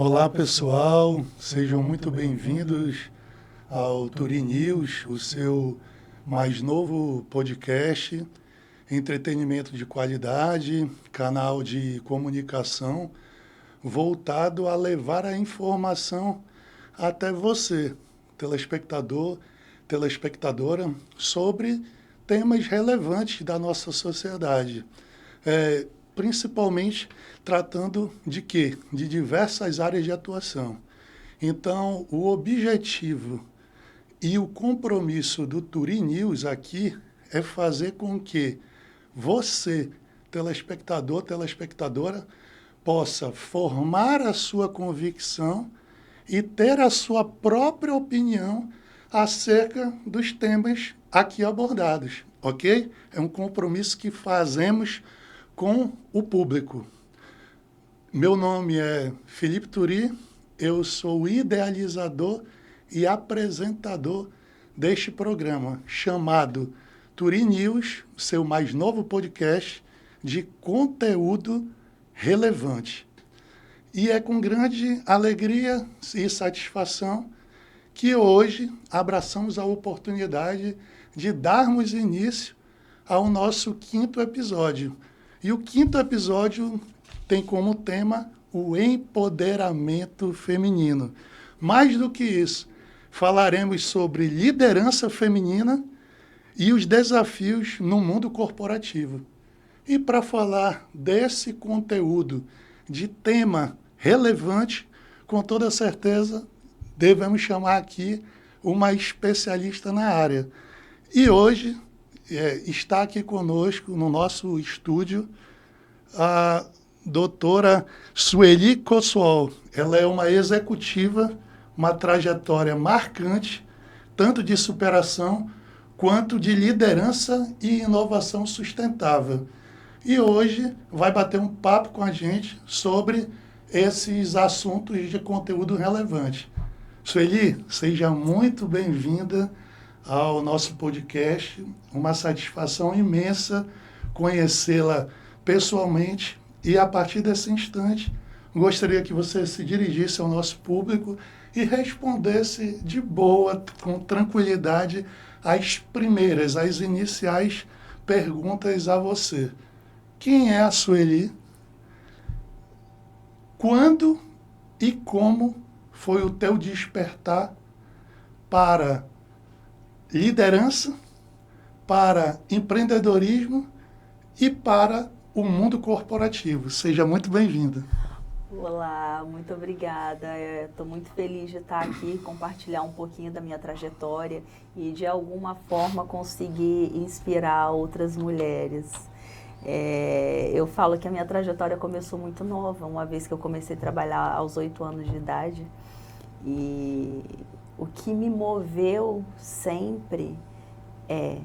Olá pessoal, sejam muito bem-vindos ao Turim News, o seu mais novo podcast, entretenimento de qualidade, canal de comunicação voltado a levar a informação até você, telespectador, telespectadora, sobre temas relevantes da nossa sociedade. Principalmente tratando de quê? De diversas áreas de atuação. Então, o objetivo e o compromisso do Turim News aqui é fazer com que você, telespectador, telespectadora, possa formar a sua convicção e ter a sua própria opinião acerca dos temas aqui abordados, ok? É um compromisso que fazemos com o público. Meu nome é Felipe Turi, eu sou o idealizador e apresentador deste programa, chamado Turim News, seu mais novo podcast de conteúdo relevante. E é com grande alegria e satisfação que hoje abraçamos a oportunidade de darmos início ao nosso 5º episódio. E o 5º episódio tem como tema o empoderamento feminino. Mais do que isso, falaremos sobre liderança feminina e os desafios no mundo corporativo. E para falar desse conteúdo, de tema relevante, com toda certeza, devemos chamar aqui uma especialista na área. E hoje está aqui conosco, no nosso estúdio, a doutora Sueli Cossuol. Ela é uma executiva, uma trajetória marcante, tanto de superação quanto de liderança e inovação sustentável. E hoje vai bater um papo com a gente sobre esses assuntos de conteúdo relevante. Sueli, seja muito bem-vinda ao nosso podcast. Uma satisfação imensa conhecê-la pessoalmente e, a partir desse instante, gostaria que você se dirigisse ao nosso público e respondesse de boa, com tranquilidade, as iniciais perguntas a você. Quem é a Sueli? Quando e como foi o teu despertar para liderança, para empreendedorismo e para o mundo corporativo? Seja muito bem-vinda. Olá, muito obrigada. Estou muito feliz de estar aqui, compartilhar um pouquinho da minha trajetória e, de alguma forma, conseguir inspirar outras mulheres. Eu falo que a minha trajetória começou muito nova, uma vez que eu comecei a trabalhar aos 8 anos de idade. E o que me moveu sempre é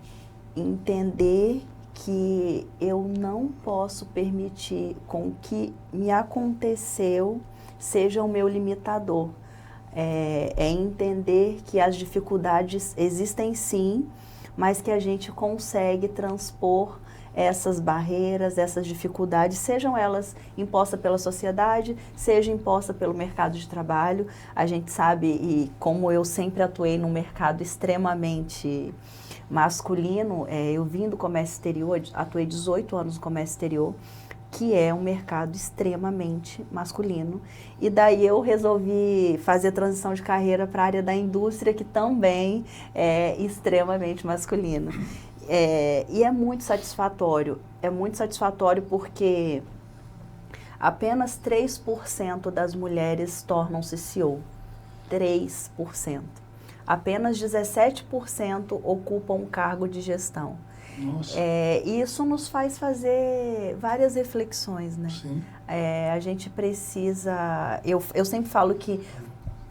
entender que eu não posso permitir com que me aconteceu seja o meu limitador. É entender que as dificuldades existem sim, mas que a gente consegue transpor essas barreiras, essas dificuldades, sejam elas impostas pela sociedade, seja imposta pelo mercado de trabalho. A gente sabe, e como eu sempre atuei num mercado extremamente masculino, eu vim do comércio exterior, atuei 18 anos no comércio exterior, que é um mercado extremamente masculino. E daí eu resolvi fazer a transição de carreira para a área da indústria, que também é extremamente masculino. E é muito satisfatório porque apenas 3% das mulheres tornam-se CEO. 3%. Apenas 17% ocupam um cargo de gestão. Nossa. Isso nos faz fazer várias reflexões, né? Sim. A gente precisa... Eu sempre falo que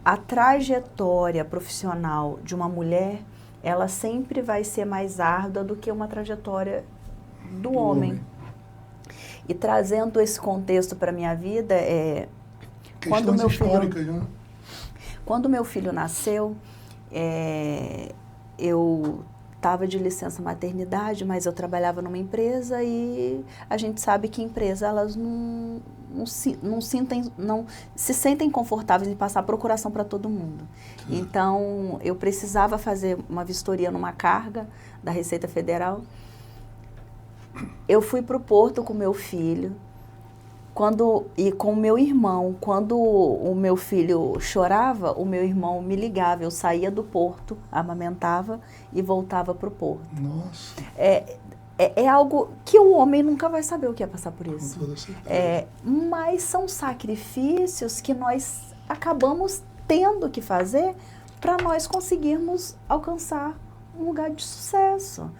a trajetória profissional de uma mulher, ela sempre vai ser mais árdua do que uma trajetória do homem. E trazendo esse contexto para a minha vida, Questões históricas, né? Quando meu filho nasceu, eu estava de licença maternidade, mas eu trabalhava numa empresa e a gente sabe que empresa, elas não se sentem confortáveis em passar procuração para todo mundo. Então, eu precisava fazer uma vistoria numa carga da Receita Federal. Eu fui para o porto com meu filho e com o meu irmão. Quando o meu filho chorava, o meu irmão me ligava. Eu saía do porto, amamentava e voltava para o porto. Nossa. É algo que o homem nunca vai saber o que é passar por isso. Com toda certeza. Mas são sacrifícios que nós acabamos tendo que fazer para nós conseguirmos alcançar um lugar de sucesso.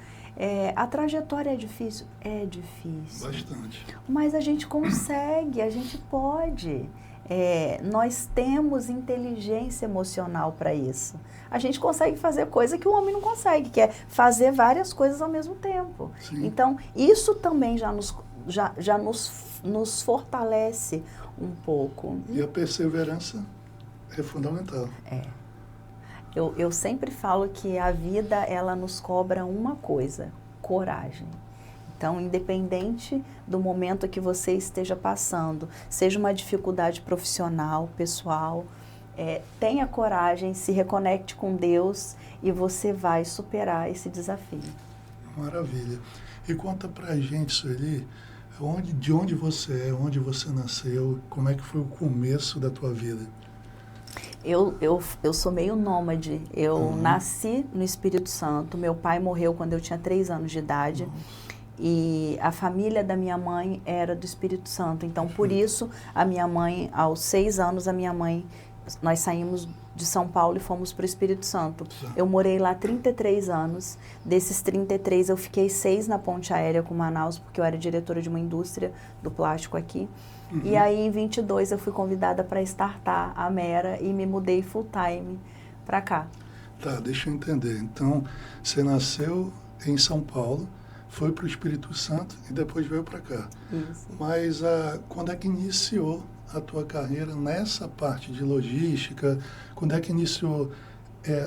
A trajetória é difícil? É difícil. Bastante. Mas a gente consegue, a gente pode. Nós temos inteligência emocional para isso. A gente consegue fazer coisa que o homem não consegue, que é fazer várias coisas ao mesmo tempo. Sim. Então, isso também já nos fortalece um pouco. E a perseverança é fundamental. Eu sempre falo que a vida, ela nos cobra uma coisa: coragem. Então, independente do momento que você esteja passando, seja uma dificuldade profissional, pessoal, tenha coragem, se reconecte com Deus e você vai superar esse desafio. Maravilha. E conta pra gente, Sueli, de onde você é, onde você nasceu, como é que foi o começo da tua vida? Eu sou meio nômade. Eu nasci no Espírito Santo. Meu pai morreu quando eu tinha 3 anos de idade. E a família da minha mãe era do Espírito Santo. Então, por isso, a minha mãe, aos 6 anos, nós saímos de São Paulo e fomos para o Espírito Santo. Eu morei lá 33 anos. Desses 33, eu fiquei 6 na ponte aérea com Manaus, porque eu era diretora de uma indústria do plástico aqui. E aí, em 22, eu fui convidada para startar a Mera e me mudei full time para cá. Tá, deixa eu entender. Então, você nasceu em São Paulo, foi para o Espírito Santo e depois veio para cá. Isso. Mas quando é que iniciou a tua carreira nessa parte de logística? Quando é que iniciou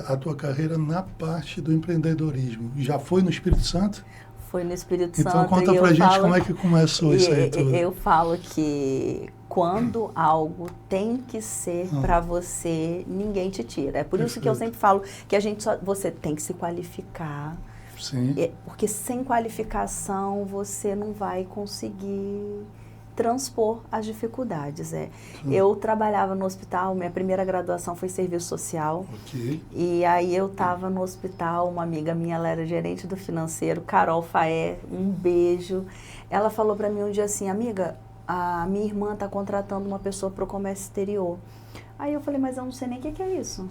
a tua carreira na parte do empreendedorismo? Já foi no Espírito Santo? Foi no Espírito Santo. Então conta pra gente como é que começou isso aí tudo. Eu falo que quando algo tem que ser para você, ninguém te tira. É por isso que eu sempre falo que você tem que se qualificar. Sim. Porque sem qualificação você não vai conseguir transpor as dificuldades. Eu trabalhava no hospital, minha primeira graduação foi serviço social. Okay. E aí eu estava no hospital, uma amiga minha, ela era gerente do financeiro, Carol Faé, um beijo. Ela falou para mim um dia assim: amiga, a minha irmã está contratando uma pessoa para o comércio exterior. Aí eu falei: mas eu não sei nem o que é isso.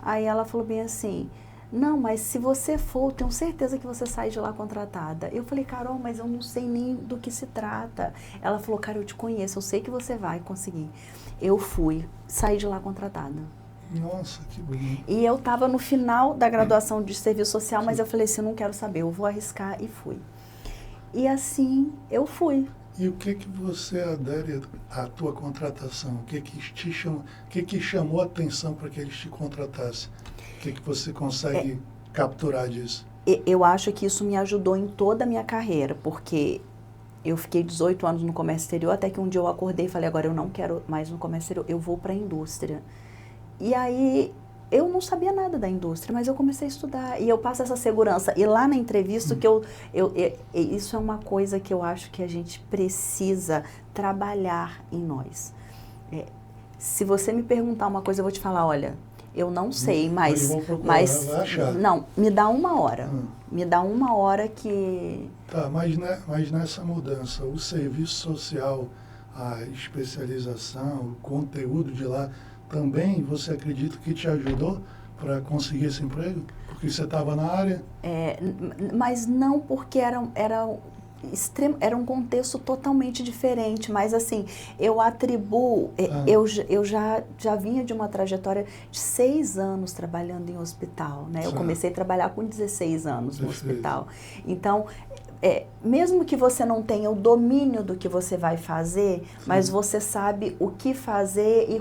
Aí ela falou bem assim: não, mas se você for, tenho certeza que você sai de lá contratada. Eu falei: Carol, mas eu não sei nem do que se trata. Ela falou: cara, eu te conheço, eu sei que você vai conseguir. Eu fui, saí de lá contratada. Nossa, que bonito. E eu estava no final da graduação de serviço social, mas eu falei assim: eu não quero saber, eu vou arriscar, e fui. E assim, eu fui. E o que você adere à tua contratação? O que chamou a atenção para que eles te contratassem? O que você consegue capturar disso? Eu acho que isso me ajudou em toda a minha carreira, porque eu fiquei 18 anos no comércio exterior, até que um dia eu acordei e falei: agora eu não quero mais no comércio exterior, eu vou para a indústria. E aí, eu não sabia nada da indústria, mas eu comecei a estudar, e eu passo essa segurança. E lá na entrevista, isso é uma coisa que eu acho que a gente precisa trabalhar em nós. Se você me perguntar uma coisa, eu vou te falar: olha, eu não sei, mas não, me dá 1 hora. Me dá 1 hora que... Tá, mas nessa mudança, o serviço social, a especialização, o conteúdo de lá, também você acredita que te ajudou para conseguir esse emprego? Porque você estava na área? Mas não porque era um contexto totalmente diferente, mas assim, eu atribuo, eu já vinha de uma trajetória de 6 anos trabalhando em hospital, né? Eu comecei a trabalhar com 16 anos no hospital. Então, mesmo que você não tenha o domínio do que você vai fazer, mas você sabe o que fazer e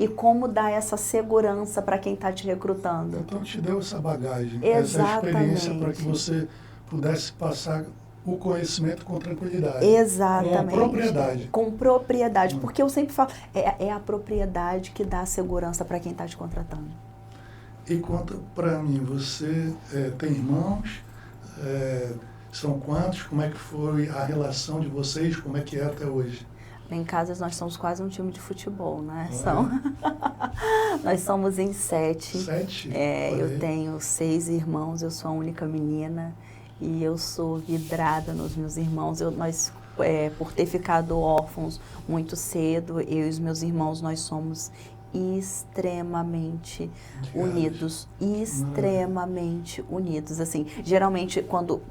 como dar essa segurança para quem está te recrutando. Então te deu essa bagagem, Exatamente. essa experiência para que você pudesse passar o conhecimento com tranquilidade. Exatamente. Com propriedade. Com propriedade, porque eu sempre falo, é a propriedade que dá segurança para quem está te contratando. E conta para mim, você tem irmãos? São quantos? Como é que foi a relação de vocês? Como é que é até hoje? Em casa nós somos quase um time de futebol, né? Nós somos em 7. 7? Eu tenho 6 irmãos, eu sou a única menina e eu sou vidrada nos meus irmãos. Nós, por ter ficado órfãos muito cedo, eu e os meus irmãos, nós somos extremamente unidos, extremamente unidos, assim, geralmente quando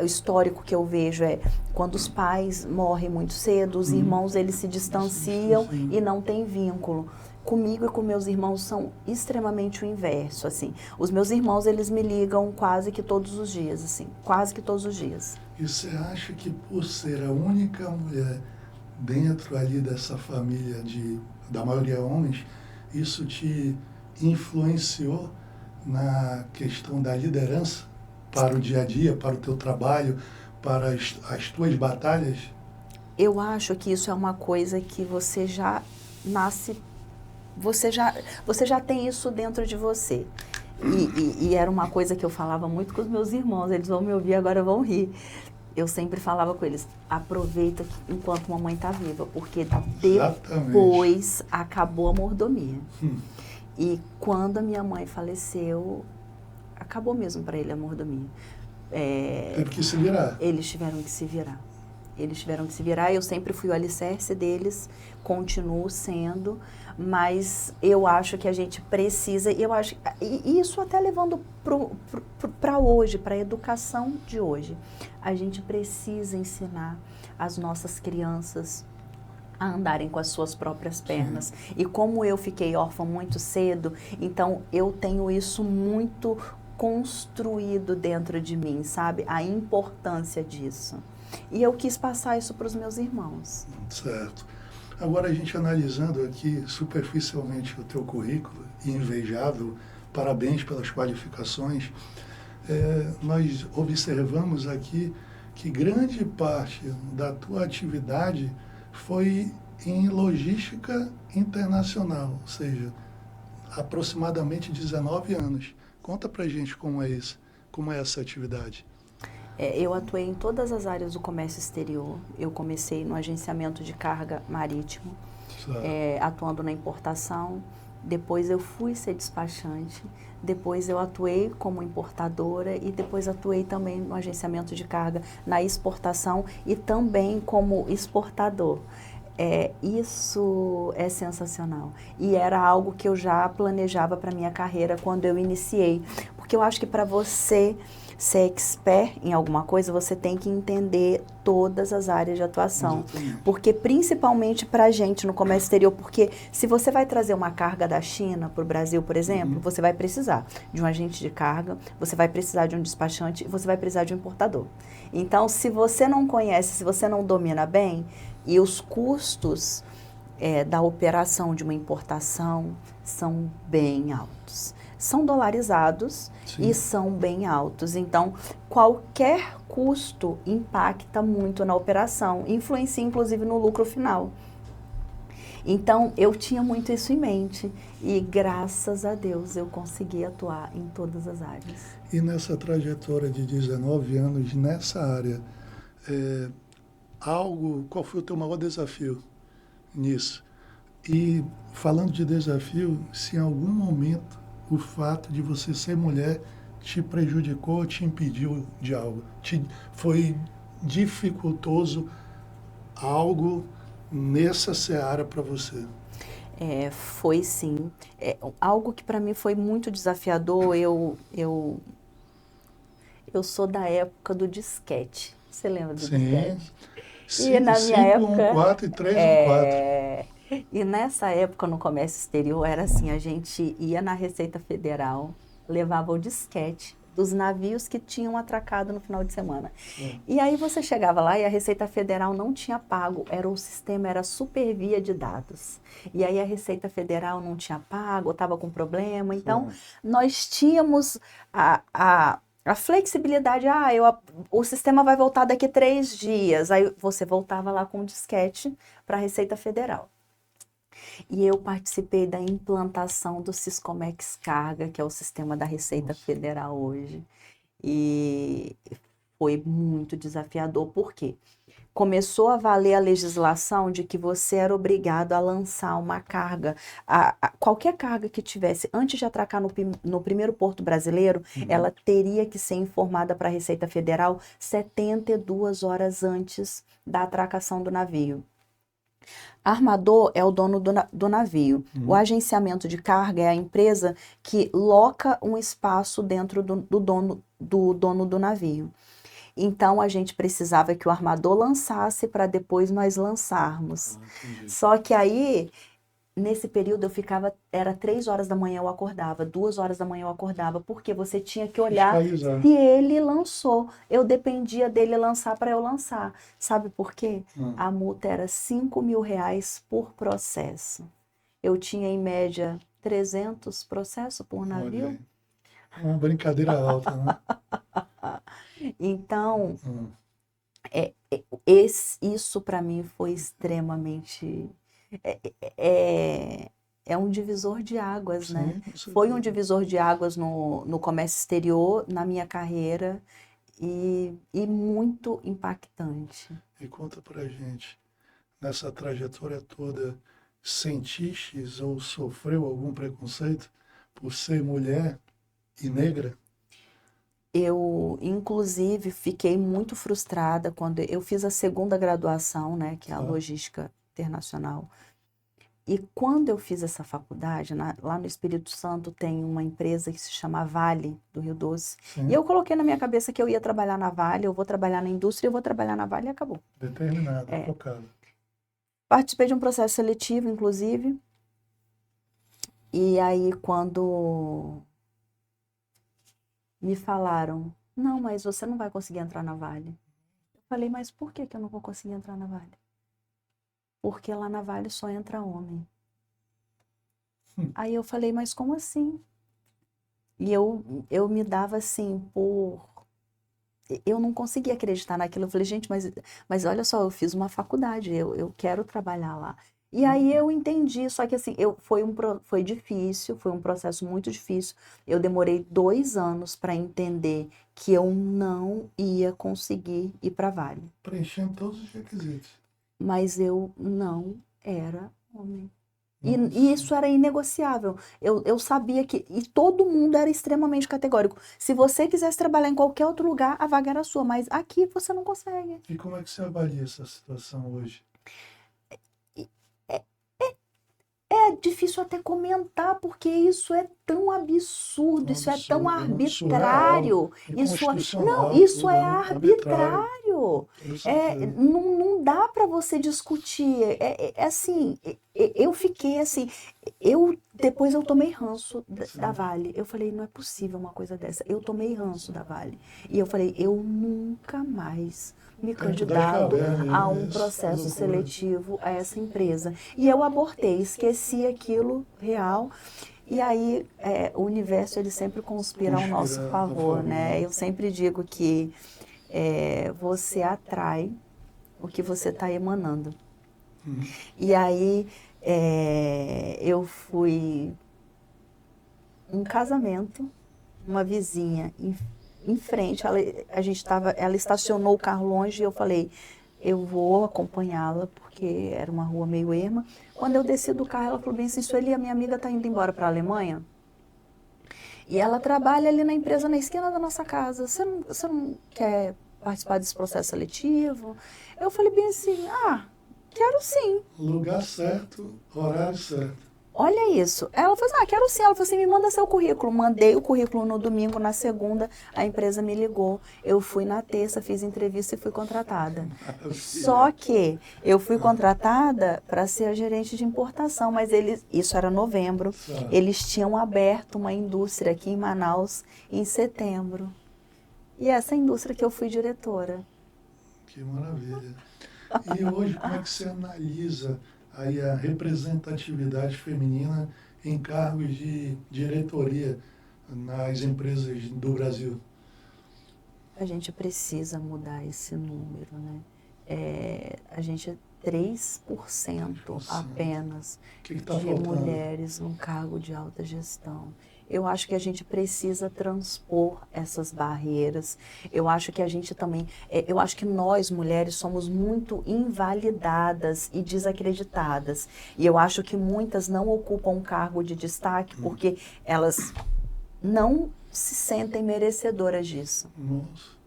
o histórico que eu vejo quando os pais morrem muito cedo, os irmãos eles se distanciam e não tem vínculo. Comigo e com meus irmãos são extremamente o inverso, assim. Os meus irmãos, eles me ligam quase que todos os dias, assim, quase que todos os dias. E você acha que por ser a única mulher dentro ali dessa família da maioria homens, isso te influenciou na questão da liderança para o dia a dia, para o teu trabalho, para as tuas batalhas? Eu acho que isso é uma coisa que você já nasce, você já tem isso dentro de você. E era uma coisa que eu falava muito com os meus irmãos, eles vão me ouvir agora, vão rir. Eu sempre falava com eles, aproveita enquanto mamãe está viva, porque depois acabou a mordomia. E quando a minha mãe faleceu, acabou mesmo para ele a mordomia. Teve que se virar. Eles tiveram que se virar. Eles tiveram que se virar, eu sempre fui o alicerce deles, continuo sendo, mas eu acho que a gente precisa, e isso até levando para hoje, para a educação de hoje, a gente precisa ensinar as nossas crianças a andarem com as suas próprias pernas. E como eu fiquei órfã muito cedo, então eu tenho isso muito construído dentro de mim, sabe? A importância disso. E eu quis passar isso para os meus irmãos. Certo. Agora, a gente analisando aqui superficialmente o teu currículo, invejável, parabéns pelas qualificações, nós observamos aqui que grande parte da tua atividade foi em logística internacional, ou seja, aproximadamente 19 anos. Conta pra gente como é isso, como é essa atividade. Eu atuei em todas as áreas do comércio exterior. Eu comecei no agenciamento de carga marítimo, atuando na importação. Depois eu fui ser despachante. Depois eu atuei como importadora e depois atuei também no agenciamento de carga na exportação e também como exportador. Isso é sensacional. E era algo que eu já planejava para minha carreira quando eu iniciei. Porque eu acho que para você ser expert em alguma coisa, você tem que entender todas as áreas de atuação. Exatamente. Porque principalmente para a gente no comércio exterior, porque se você vai trazer uma carga da China para o Brasil, por exemplo, você vai precisar de um agente de carga, você vai precisar de um despachante, você vai precisar de um importador. Então, se você não conhece, se você não domina bem, e os custos da operação de uma importação são bem altos. São dolarizados. Sim. E são bem altos. Então, qualquer custo impacta muito na operação, influencia inclusive no lucro final. Então, eu tinha muito isso em mente e, graças a Deus, eu consegui atuar em todas as áreas. E nessa trajetória de 19 anos nessa área, qual foi o teu maior desafio nisso? E, falando de desafio, se em algum momento o fato de você ser mulher te prejudicou, te impediu de algo? Foi dificultoso algo nessa seara para você? Foi sim. Algo que para mim foi muito desafiador, eu Eu sou da época do disquete. Você lembra do Sim. disquete? E na minha época... 514 e 314. E nessa época, no comércio exterior, era assim, a gente ia na Receita Federal, levava o disquete dos navios que tinham atracado no final de semana. E aí você chegava lá e a Receita Federal não tinha pago, o sistema era supervia de dados. E aí a Receita Federal não tinha pago, estava com problema. Então, nós tínhamos a flexibilidade, o sistema vai voltar daqui 3 dias. Aí você voltava lá com o disquete para a Receita Federal. E eu participei da implantação do Siscomex Carga, que é o sistema da Receita Federal hoje. E foi muito desafiador, porque começou a valer a legislação de que você era obrigado a lançar uma carga, qualquer carga que tivesse, antes de atracar no primeiro porto brasileiro, ela teria que ser informada para a Receita Federal 72 horas antes da atracação do navio. Armador é o dono do navio. O agenciamento de carga é a empresa que loca um espaço dentro do dono do navio. Então, a gente precisava que o armador lançasse para depois nós lançarmos. Só que aí, nesse período, eu ficava, era 3 horas da manhã eu acordava, 2 horas da manhã eu acordava, porque você tinha que olhar se ele lançou. Eu dependia dele lançar para eu lançar. Sabe por quê? A multa era R$5.000 por processo. Eu tinha, em média, 300 processos por navio. Uma brincadeira alta, né? Então, isso para mim foi extremamente... É um divisor de águas, né? Foi um divisor de águas no comércio exterior, na minha carreira, e muito impactante. E conta pra gente, nessa trajetória toda, sentiste ou sofreu algum preconceito por ser mulher e negra? Eu, inclusive, fiquei muito frustrada quando eu fiz a segunda graduação, né, que é a Logística Internacional. E quando eu fiz essa faculdade, lá no Espírito Santo tem uma empresa que se chama Vale, do Rio Doce. E eu coloquei na minha cabeça que eu ia trabalhar na Vale, eu vou trabalhar na indústria, eu vou trabalhar na Vale e acabou. Determinada, focada. Participei de um processo seletivo, inclusive. E aí, quando me falaram, não, mas você não vai conseguir entrar na Vale. Eu falei, mas por que eu não vou conseguir entrar na Vale? Porque lá na Vale só entra homem. Aí eu falei, mas como assim? E eu me dava assim, eu não conseguia acreditar naquilo. Eu falei, gente, mas olha só, eu fiz uma faculdade, eu quero trabalhar lá. E aí eu entendi, só que assim, foi difícil, foi um processo muito difícil. Eu demorei 2 anos para entender que eu não ia conseguir ir para Vale. Preenchendo todos os requisitos. Mas eu não era homem. E isso era inegociável. Eu sabia que... E todo mundo era extremamente categórico. Se você quisesse trabalhar em qualquer outro lugar, a vaga era sua. Mas aqui você não consegue. E como é que você avalia essa situação hoje? É difícil até comentar, porque isso é tão absurdo, isso é tão arbitrário. Isso é arbitrário. Não dá para você discutir. Assim, eu fiquei assim, depois eu tomei ranço da Vale. Eu falei, não é possível uma coisa dessa. Eu tomei ranço da Vale. E eu falei, eu nunca mais me candidato a um processo seletivo a essa empresa. E eu abortei, esqueci aquilo real. E aí o universo ele sempre conspira ao nosso favor, né? Eu sempre digo que você atrai o que você está emanando. E aí eu fui um casamento, uma vizinha em frente, ela estacionou o carro longe e eu falei, eu vou acompanhá-la, porque era uma rua meio erma. Quando eu desci do carro, ela falou bem assim, Sueli, a minha amiga está indo embora para a Alemanha e ela trabalha ali na empresa na esquina da nossa casa. Você não quer participar desse processo seletivo? Eu falei bem assim, quero sim. Lugar certo, horário certo. Olha isso. Ela falou assim, quero sim. Ela falou assim, me manda seu currículo. Mandei o currículo no domingo, na segunda, a empresa me ligou. Eu fui na terça, fiz entrevista e fui contratada. Só Maravilha. que eu fui contratada para ser a gerente de importação, mas isso era novembro. Só, Eles tinham aberto uma indústria aqui em Manaus em setembro. E essa indústria que eu fui diretora. que maravilha. E hoje, como é que você analisa aí a representatividade feminina em cargos de diretoria nas empresas do Brasil? A gente precisa mudar esse número, né? A gente é 3% 3%. apenas O que está de faltando? mulheres no cargo de alta gestão. Eu acho que a gente precisa transpor essas barreiras. Eu acho que a gente também, eu acho que nós mulheres somos muito invalidadas e desacreditadas. E eu acho que muitas não ocupam um cargo de destaque porque elas não se sentem merecedoras disso. Nossa.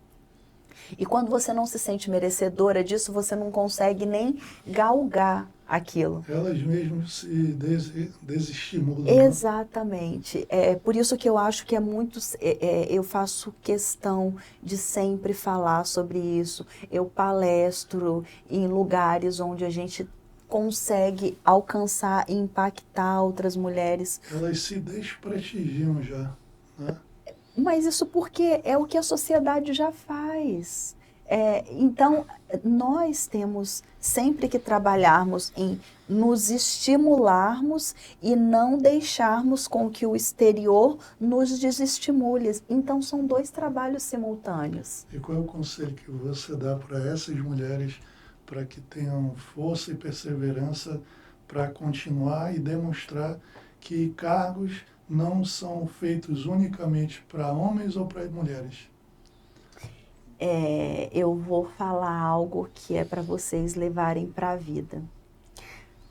E quando você não se sente merecedora disso, você não consegue nem galgar aquilo. Elas mesmas se desestimulam, né? Exatamente. É por isso que eu acho que eu faço questão de sempre falar sobre isso. Eu palestro em lugares onde a gente consegue alcançar e impactar outras mulheres. Elas se desprestigiam já, né? Mas isso porque é o que a sociedade já faz. Então, nós temos sempre que trabalharmos em nos estimularmos e não deixarmos com que o exterior nos desestimule. Então, são dois trabalhos simultâneos. E qual é o conselho que você dá para essas mulheres para que tenham força e perseverança para continuar e demonstrar que cargos não são feitos unicamente para homens ou para mulheres? Eu vou falar algo que é para vocês levarem para a vida.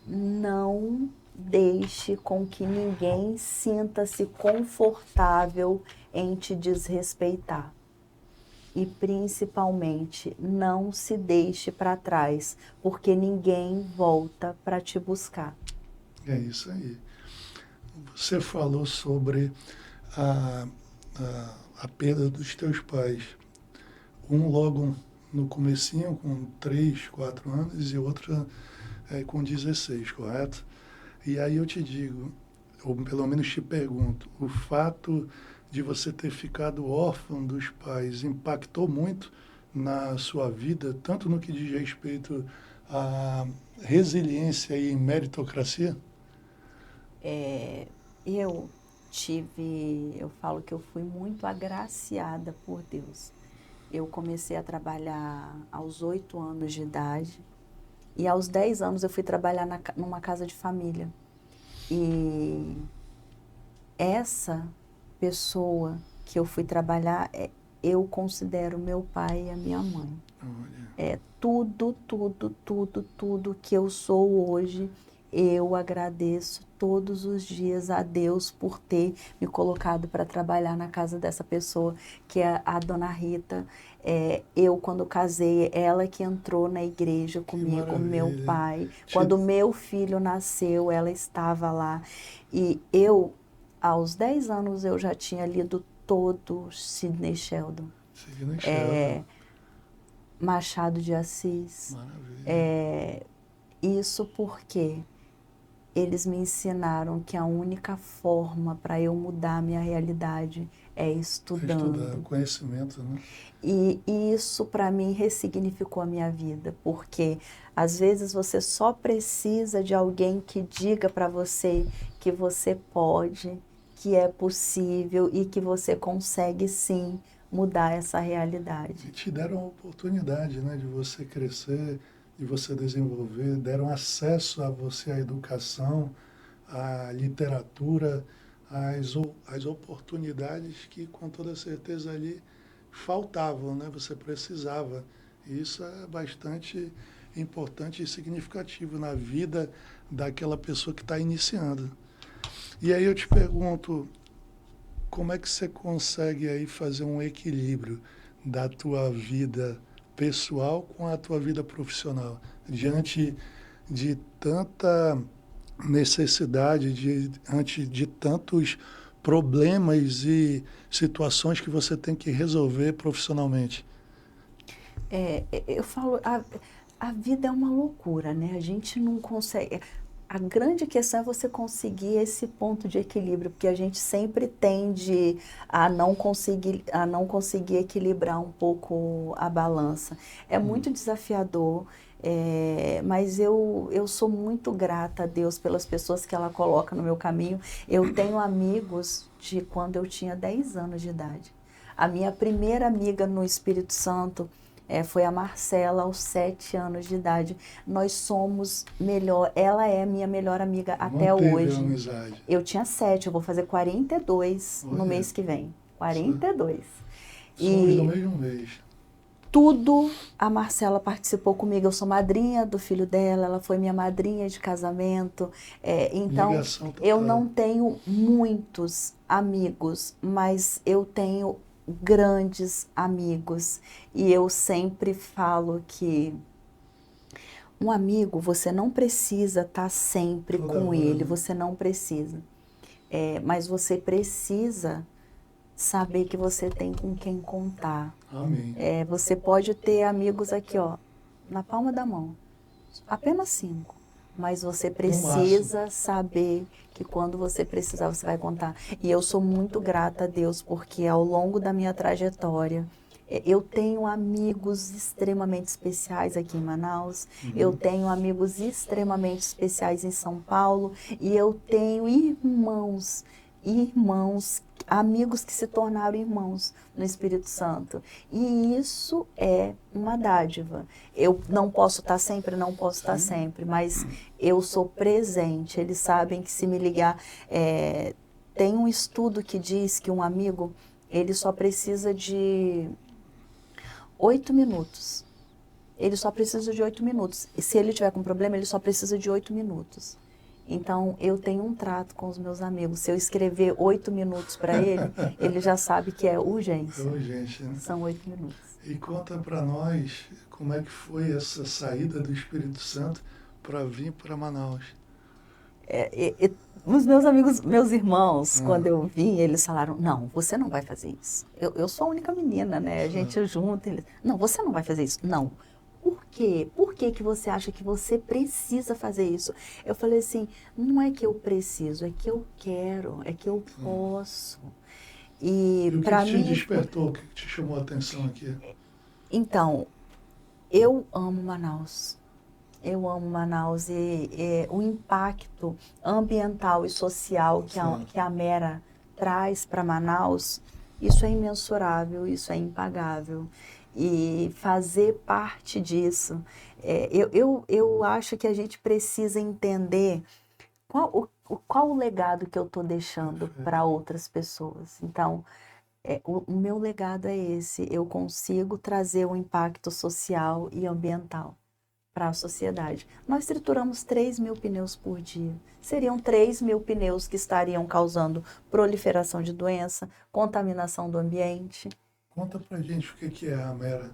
Não deixe com que ninguém sinta-se confortável em te desrespeitar. E principalmente, não se deixe para trás, porque ninguém volta para te buscar. É isso aí. Você falou sobre a, a perda dos teus pais. Um logo no comecinho, com 3, 4 anos, e outra com 16, correto? E aí eu te digo, ou pelo menos te pergunto, o fato de você ter ficado órfão dos pais impactou muito na sua vida, tanto no que diz respeito à resiliência e meritocracia? Eu falo que eu fui muito agraciada por Deus. Eu comecei a trabalhar aos 8 anos de idade e aos 10 anos eu fui trabalhar numa casa de família. E essa pessoa que eu fui trabalhar, eu considero meu pai e a minha mãe. Olha, Tudo que eu sou hoje, eu agradeço todos os dias a Deus por ter me colocado para trabalhar na casa dessa pessoa, que é a dona Rita. Eu, quando casei, ela que entrou na igreja que comigo, meu maravilha. pai. Te, Quando meu filho nasceu, ela estava lá. E eu, aos 10 anos, eu já tinha lido todo Sidney Sheldon. seguindo enxerga. Machado de Assis. Maravilha. Isso porque eles me ensinaram que a única forma para eu mudar a minha realidade é Estudar estudando. conhecimento, né? E isso para mim ressignificou a minha vida, porque às vezes você só precisa de alguém que diga para você que você pode, que é possível e que você consegue sim mudar essa realidade. E te deram a oportunidade, né, de você crescer, de você desenvolver, deram acesso a você à educação, à literatura, às oportunidades que com toda certeza ali faltavam, né? Você precisava. E isso é bastante importante e significativo na vida daquela pessoa que está iniciando. E aí eu te pergunto, como é que você consegue aí fazer um equilíbrio da tua vida pessoal com a tua vida profissional diante de tanta necessidade diante de tantos problemas e situações que você tem que resolver profissionalmente? Eu falo, a vida é uma loucura, né? A gente não consegue. A grande questão é você conseguir esse ponto de equilíbrio, porque a gente sempre tende a não conseguir equilibrar um pouco a balança. É muito desafiador, mas eu sou muito grata a Deus pelas pessoas que ela coloca no meu caminho. Eu tenho amigos de quando eu tinha 10 anos de idade. A minha primeira amiga no Espírito Santo foi a Marcela, aos 7 anos de idade. Nós somos melhor, ela é minha melhor amiga até Manteve a hoje. amizade. Eu tinha 7, eu vou fazer 42 no Olha, mês que vem. 42. somos do E mesmo mês. tudo a Marcela participou comigo. Eu sou madrinha do filho dela, ela foi minha madrinha de casamento. Então, Ligação eu total. não tenho muitos amigos, mas eu tenho grandes amigos. E eu sempre falo que um amigo, você não precisa estar sempre Toda com hora, ele, né? você não precisa. Mas você precisa saber que você tem com quem contar. Amém. Você pode ter amigos aqui, ó, na palma da mão, apenas 5. Mas você precisa saber que quando você precisar, você vai contar. E eu sou muito grata a Deus, porque ao longo da minha trajetória, eu tenho amigos extremamente especiais aqui em Manaus, eu tenho amigos extremamente especiais em São Paulo, e eu tenho irmãos, amigos que se tornaram irmãos no Espírito Santo. E isso é uma dádiva. Eu não posso estar sempre, não posso estar sempre, mas eu sou presente. Eles sabem que se me ligar... tem um estudo que diz que um amigo, ele só precisa de 8 minutos. Ele só precisa de 8 minutos. E se ele tiver com problema, ele só precisa de 8 minutos. Então, eu tenho um trato com os meus amigos. Se eu escrever 8 minutos para ele, ele já sabe que é urgência. É urgente, né? São 8 minutos. E conta para nós como é que foi essa saída do Espírito Santo para vir para Manaus. Os meus amigos, meus irmãos, quando eu vim, eles falaram, não, você não vai fazer isso. Eu sou a única menina, né? A gente junto. Eles, não, você não vai fazer isso. Não. Por quê? Por que que você acha que você precisa fazer isso? Eu falei assim, não é que eu preciso, é que eu quero, é que eu posso. E o que para te mim, despertou, o que te chamou a atenção aqui? então, eu amo Manaus. Eu amo Manaus e o impacto ambiental e social que a Mera traz para Manaus, isso é imensurável, isso é impagável. E fazer parte disso, eu acho que a gente precisa entender qual o legado que eu estou deixando para outras pessoas. Então, o meu legado é esse, eu consigo trazer um impacto social e ambiental para a sociedade. Nós trituramos 3.000 pneus por dia. Seriam 3.000 pneus que estariam causando proliferação de doença, contaminação do ambiente. Conta pra gente o que é a Mera,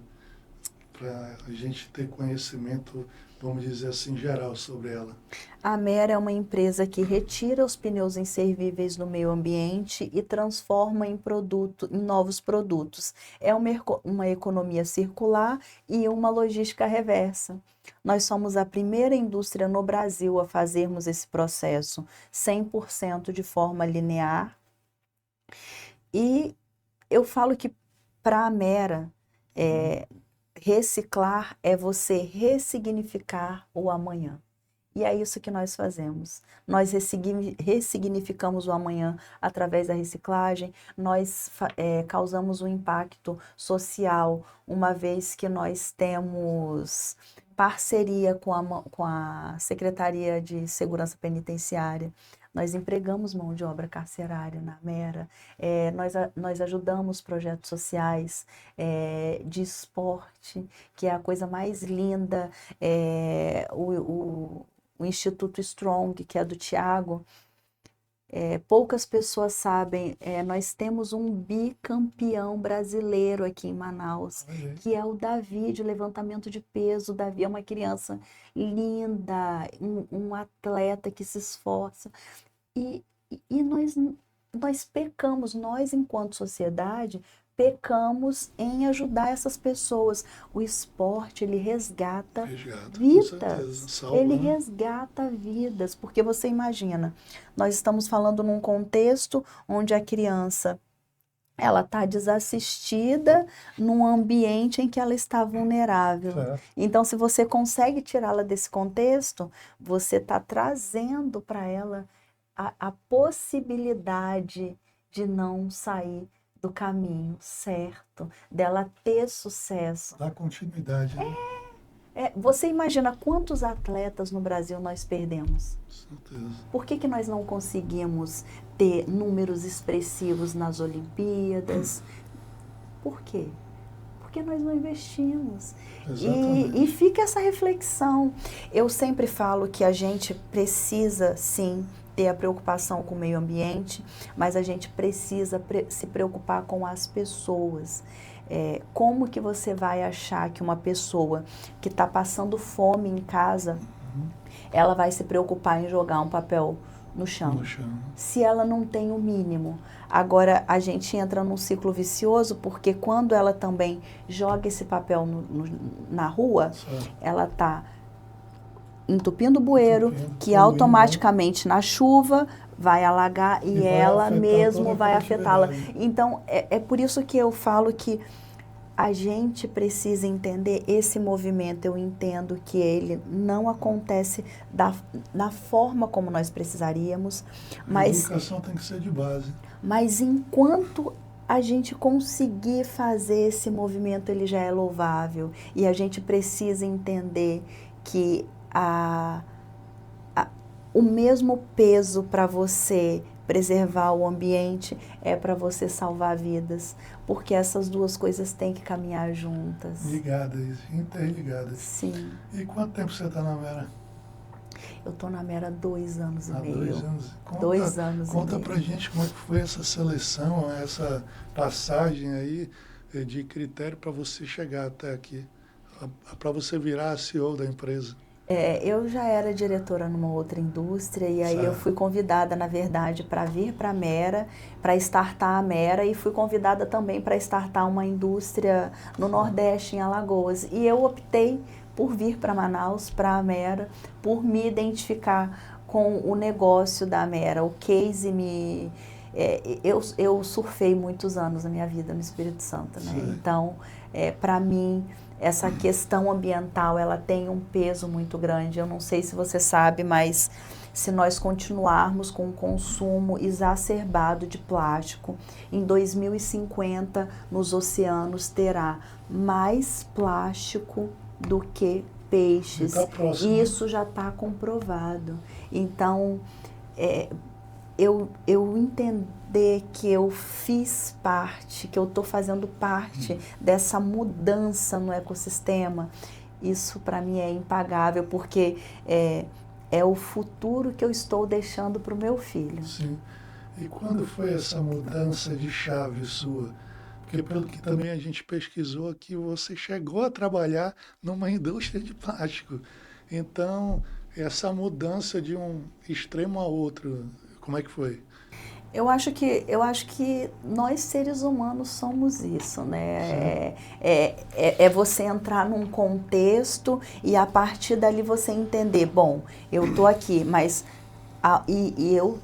para a gente ter conhecimento, vamos dizer assim, geral sobre ela. A Mera é uma empresa que retira os pneus inservíveis do meio ambiente e transforma em novos produtos. É uma economia circular e uma logística reversa. Nós somos a primeira indústria no Brasil a fazermos esse processo 100% de forma linear. E eu falo que para a Mera, reciclar é você ressignificar o amanhã. E é isso que nós fazemos. Nós ressignificamos o amanhã através da reciclagem, nós causamos um impacto social, uma vez que nós temos parceria com a Secretaria de Segurança Penitenciária. Nós empregamos mão de obra carcerária na Mera, nós ajudamos projetos sociais de esporte, que é a coisa mais linda, o Instituto Strong, que é do Tiago, Poucas pessoas sabem, nós temos um bicampeão brasileiro aqui em Manaus, Olha aí. que é o Davi, de levantamento de peso. O Davi é uma criança linda, um atleta que se esforça. E, e nós pecamos, nós enquanto sociedade, pecamos em ajudar essas pessoas. O esporte, ele resgata Resgata, com certeza. vidas. Salva, Ele né? resgata vidas, porque você imagina, nós estamos falando num contexto onde a criança ela está desassistida num ambiente em que ela está vulnerável. Certo. Então, se você consegue tirá-la desse contexto, você está trazendo para ela a possibilidade de não sair do caminho certo, dela ter sucesso. Dá continuidade, né? Você imagina quantos atletas no Brasil nós perdemos? Com certeza. Por que que nós não conseguimos ter números expressivos nas Olimpíadas? Por quê? Porque nós não investimos. Exatamente. E fica essa reflexão. Eu sempre falo que a gente precisa, sim, ter a preocupação com o meio ambiente, mas a gente precisa se preocupar com as pessoas. Como que você vai achar que uma pessoa que está passando fome em casa, ela vai se preocupar em jogar um papel no chão, No chão. se ela não tem o mínimo? Agora, a gente entra num ciclo vicioso, porque quando ela também joga esse papel na rua, Certo. ela está entupindo o bueiro, Entupindo, que poluindo, automaticamente na chuva vai alagar e E vai ela afetar mesmo toda a vai afetá-la. produtividade. Então, é por isso que eu falo que a gente precisa entender esse movimento. Eu entendo que ele não acontece da forma como nós precisaríamos, A mas educação tem que ser de base. enquanto a gente conseguir fazer esse movimento, ele já é louvável. E a gente precisa entender que o mesmo peso para você preservar o ambiente é para você salvar vidas, porque essas duas coisas têm que caminhar juntas. Ligadas, interligadas. Sim. E quanto tempo você está na Mera? Eu estou na Mera há 2 anos e Há meio. 2 anos. 2 anos e Conta meio. pra gente como é que foi essa seleção, essa passagem aí de critério para você chegar até aqui, para você virar a CEO da empresa. Eu já era diretora numa outra indústria e aí eu Certo. fui convidada, na verdade, para vir para a Mera, para startar a Mera, e fui convidada também para startar uma indústria no Nordeste, em Alagoas. E eu optei por vir para Manaus, para a Mera, por me identificar com o negócio da Mera. O case me... eu surfei muitos anos na minha vida no Espírito Santo, né? Sim. Então, para mim, essa questão ambiental, ela tem um peso muito grande. Eu não sei se você sabe, mas se nós continuarmos com o consumo exacerbado de plástico, em 2050, nos oceanos terá mais plástico do que peixes. E tá próximo, né? Isso já está comprovado. Então, eu entender que eu fiz parte, que eu estou fazendo parte dessa mudança no ecossistema, isso para mim é impagável, porque é o futuro que eu estou deixando para o meu filho. Sim. E quando foi essa mudança de chave sua? Porque pelo que também a gente pesquisou aqui, você chegou a trabalhar numa indústria de plástico. Então, essa mudança de um extremo a outro, como é que foi? Eu acho que nós seres humanos somos isso, né? É você entrar num contexto e a partir dali você entender, bom, eu tô aqui, mas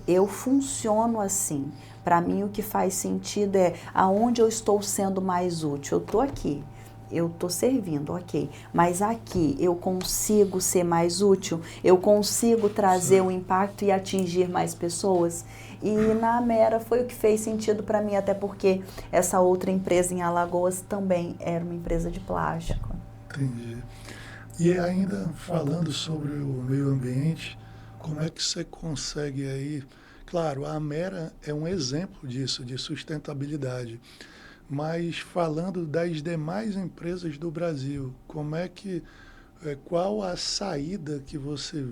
eu funciono assim. Para mim o que faz sentido é aonde eu estou sendo mais útil. Eu tô aqui, eu estou servindo, ok. Mas aqui eu consigo ser mais útil, eu consigo trazer um impacto e atingir mais pessoas. E na Mera foi o que fez sentido para mim, até porque essa outra empresa em Alagoas também era uma empresa de plástico. Entendi. E ainda falando sobre o meio ambiente, como é que você consegue aí... Claro, a Mera é um exemplo disso, de sustentabilidade. Mas falando das demais empresas do Brasil, como é que... qual a saída que você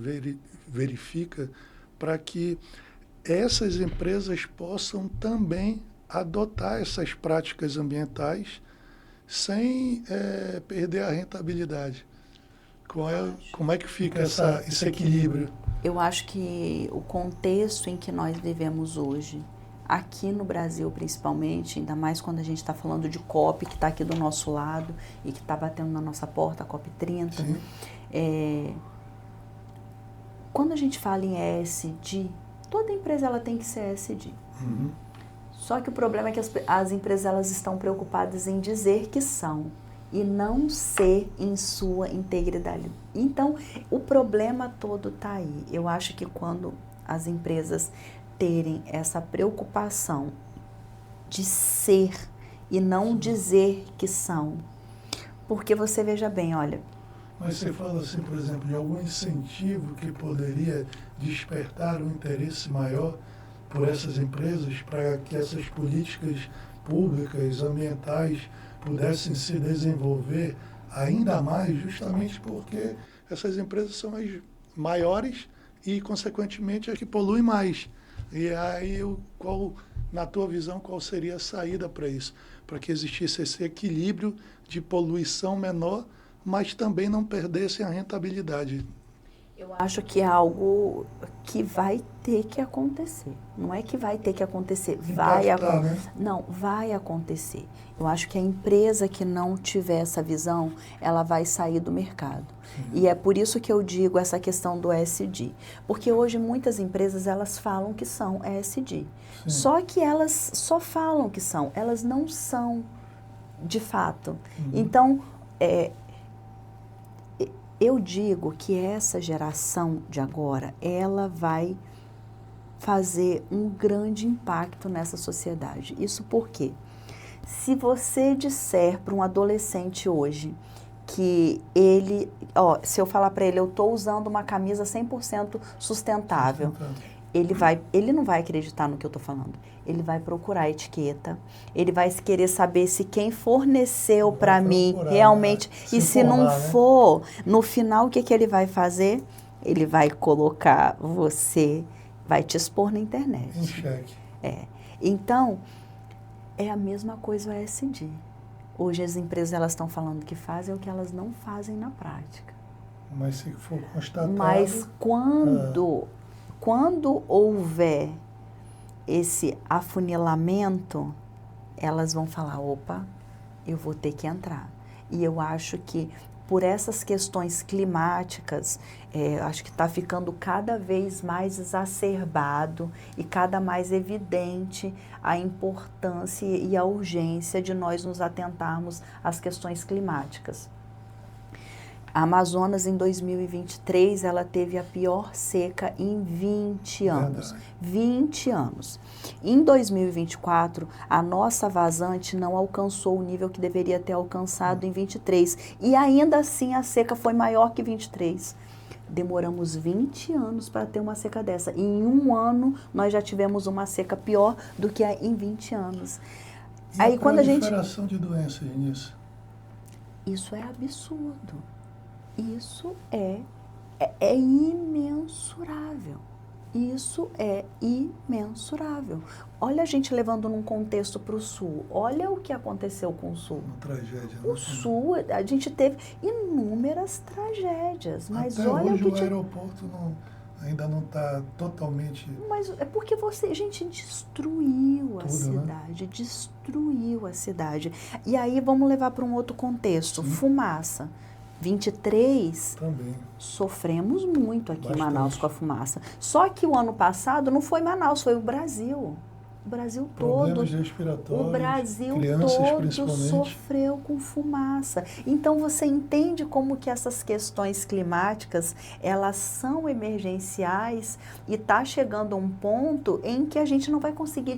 verifica para que essas empresas possam também adotar essas práticas ambientais sem perder a rentabilidade. Como é que fica esse equilíbrio? Eu acho que o contexto em que nós vivemos hoje, aqui no Brasil principalmente, ainda mais quando a gente está falando de COP, que está aqui do nosso lado e que está batendo na nossa porta, a COP 30, quando a gente fala em ESG, toda empresa ela tem que ser ESG. Uhum. Só que o problema é que as empresas elas estão preocupadas em dizer que são e não ser em sua integridade. Então, o problema todo está aí. Eu acho que quando as empresas terem essa preocupação de ser e não dizer que são, porque você veja bem, olha... Mas você fala assim, por exemplo, de algum incentivo que poderia despertar um interesse maior por essas empresas para que essas políticas públicas, ambientais, pudessem se desenvolver ainda mais, justamente porque essas empresas são as maiores e, consequentemente, as que poluem mais. E aí, na tua visão, qual seria a saída para isso? Para que existisse esse equilíbrio de poluição menor, mas também não perdessem a rentabilidade. Eu acho que é algo que vai ter que acontecer. Não é que vai ter que acontecer, Não, vai acontecer. Eu acho que a empresa que não tiver essa visão, ela vai sair do mercado. Sim. E é por isso que eu digo essa questão do ESG. Porque hoje muitas empresas, elas falam que são ESG. Sim. Só que elas só falam que são, elas não são de fato. Uhum. Então, eu digo que essa geração de agora, ela vai fazer um grande impacto nessa sociedade. Isso porque, se você disser para um adolescente hoje que ele, se eu falar para ele, eu estou usando uma camisa 100% sustentável, ele não vai acreditar no que eu estou falando. Ele vai procurar a etiqueta, ele vai querer saber se quem forneceu para mim realmente, e se não for, no final o que ele vai fazer? Ele vai colocar você, vai te expor na internet. Em xeque. Então, é a mesma coisa o ESG. Hoje as empresas elas estão falando que fazem o que elas não fazem na prática. Mas se for constatado... Mas quando houver esse afunilamento, elas vão falar, opa, eu vou ter que entrar. E eu acho que por essas questões climáticas, acho que está ficando cada vez mais exacerbado e cada mais evidente a importância e a urgência de nós nos atentarmos às questões climáticas. A Amazonas, em 2023, ela teve a pior seca em 20 anos. 20 anos. Em 2024, a nossa vazante não alcançou o nível que deveria ter alcançado em 23. E ainda assim, a seca foi maior que 23. Demoramos 20 anos para ter uma seca dessa. Em um ano, nós já tivemos uma seca pior do que em 20 anos. E aí, a proliferação de doenças nisso? Isso é absurdo. Isso é imensurável. Isso é imensurável. Olha a gente levando num contexto para o Sul. Olha o que aconteceu com o Sul. Uma tragédia. O Sul, a gente teve inúmeras tragédias. Mas até olha hoje o que o aeroporto ainda não está totalmente... Mas é porque a gente destruiu a cidade. Né? Destruiu a cidade. E aí vamos levar para um outro contexto. Sim. Fumaça. 23, também sofremos muito aqui em Manaus com a fumaça. Só que o ano passado não foi Manaus, foi o Brasil. O Brasil todo. O Brasil todo sofreu com fumaça. Então você entende como que essas questões climáticas, elas são emergenciais e está chegando a um ponto em que a gente não vai conseguir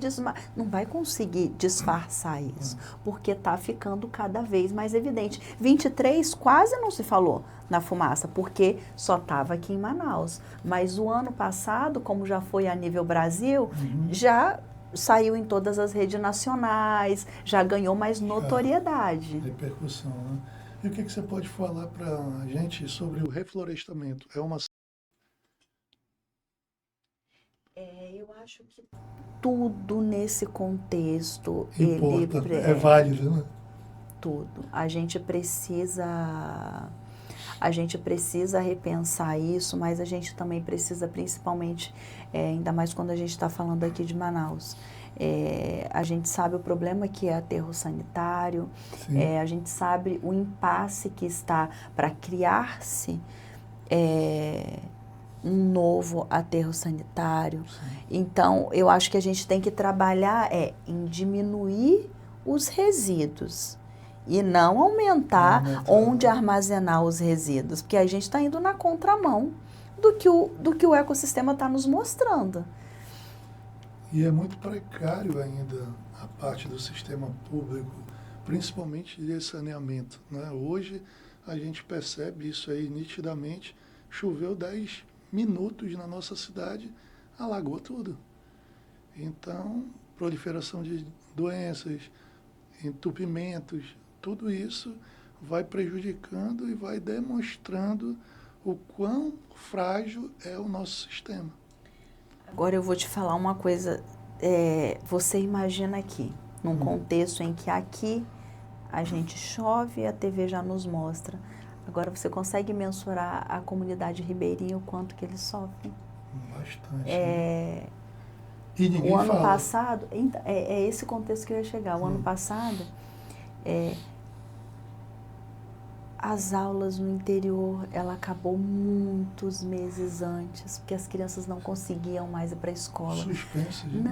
disfarçar isso, porque está ficando cada vez mais evidente. 23 quase não se falou na fumaça, porque só estava aqui em Manaus. Mas o ano passado, como já foi a nível Brasil, já saiu em todas as redes nacionais, já ganhou mais notoriedade. Repercussão, né? E o que você pode falar para a gente sobre o reflorestamento? Eu acho que tudo nesse contexto, Importa, é válido, né? tudo. A gente precisa repensar isso, mas a gente também precisa, principalmente, ainda mais quando a gente está falando aqui de Manaus, a gente sabe o problema que é aterro sanitário, a gente sabe o impasse que está para criar-se um novo aterro sanitário. Sim. Então, eu acho que a gente tem que trabalhar em diminuir os resíduos e não aumentar onde armazenar os resíduos, porque a gente está indo na contramão do que o ecossistema está nos mostrando. E é muito precário ainda a parte do sistema público, principalmente de saneamento, né? Hoje a gente percebe isso aí nitidamente. Choveu 10 minutos na nossa cidade, alagou tudo. Então, proliferação de doenças, entupimentos, tudo isso vai prejudicando e vai demonstrando o quão frágil é o nosso sistema. Agora eu vou te falar uma coisa, você imagina aqui, num contexto em que aqui a gente chove e a TV já nos mostra. Agora você consegue mensurar a comunidade ribeirinha, o quanto que eles sofrem? Bastante. E ninguém o ano fala. passado, é esse contexto que eu ia chegar. O ano passado, as aulas no interior, ela acabou muitos meses antes, porque as crianças não conseguiam mais ir para a escola. Suspenso, gente.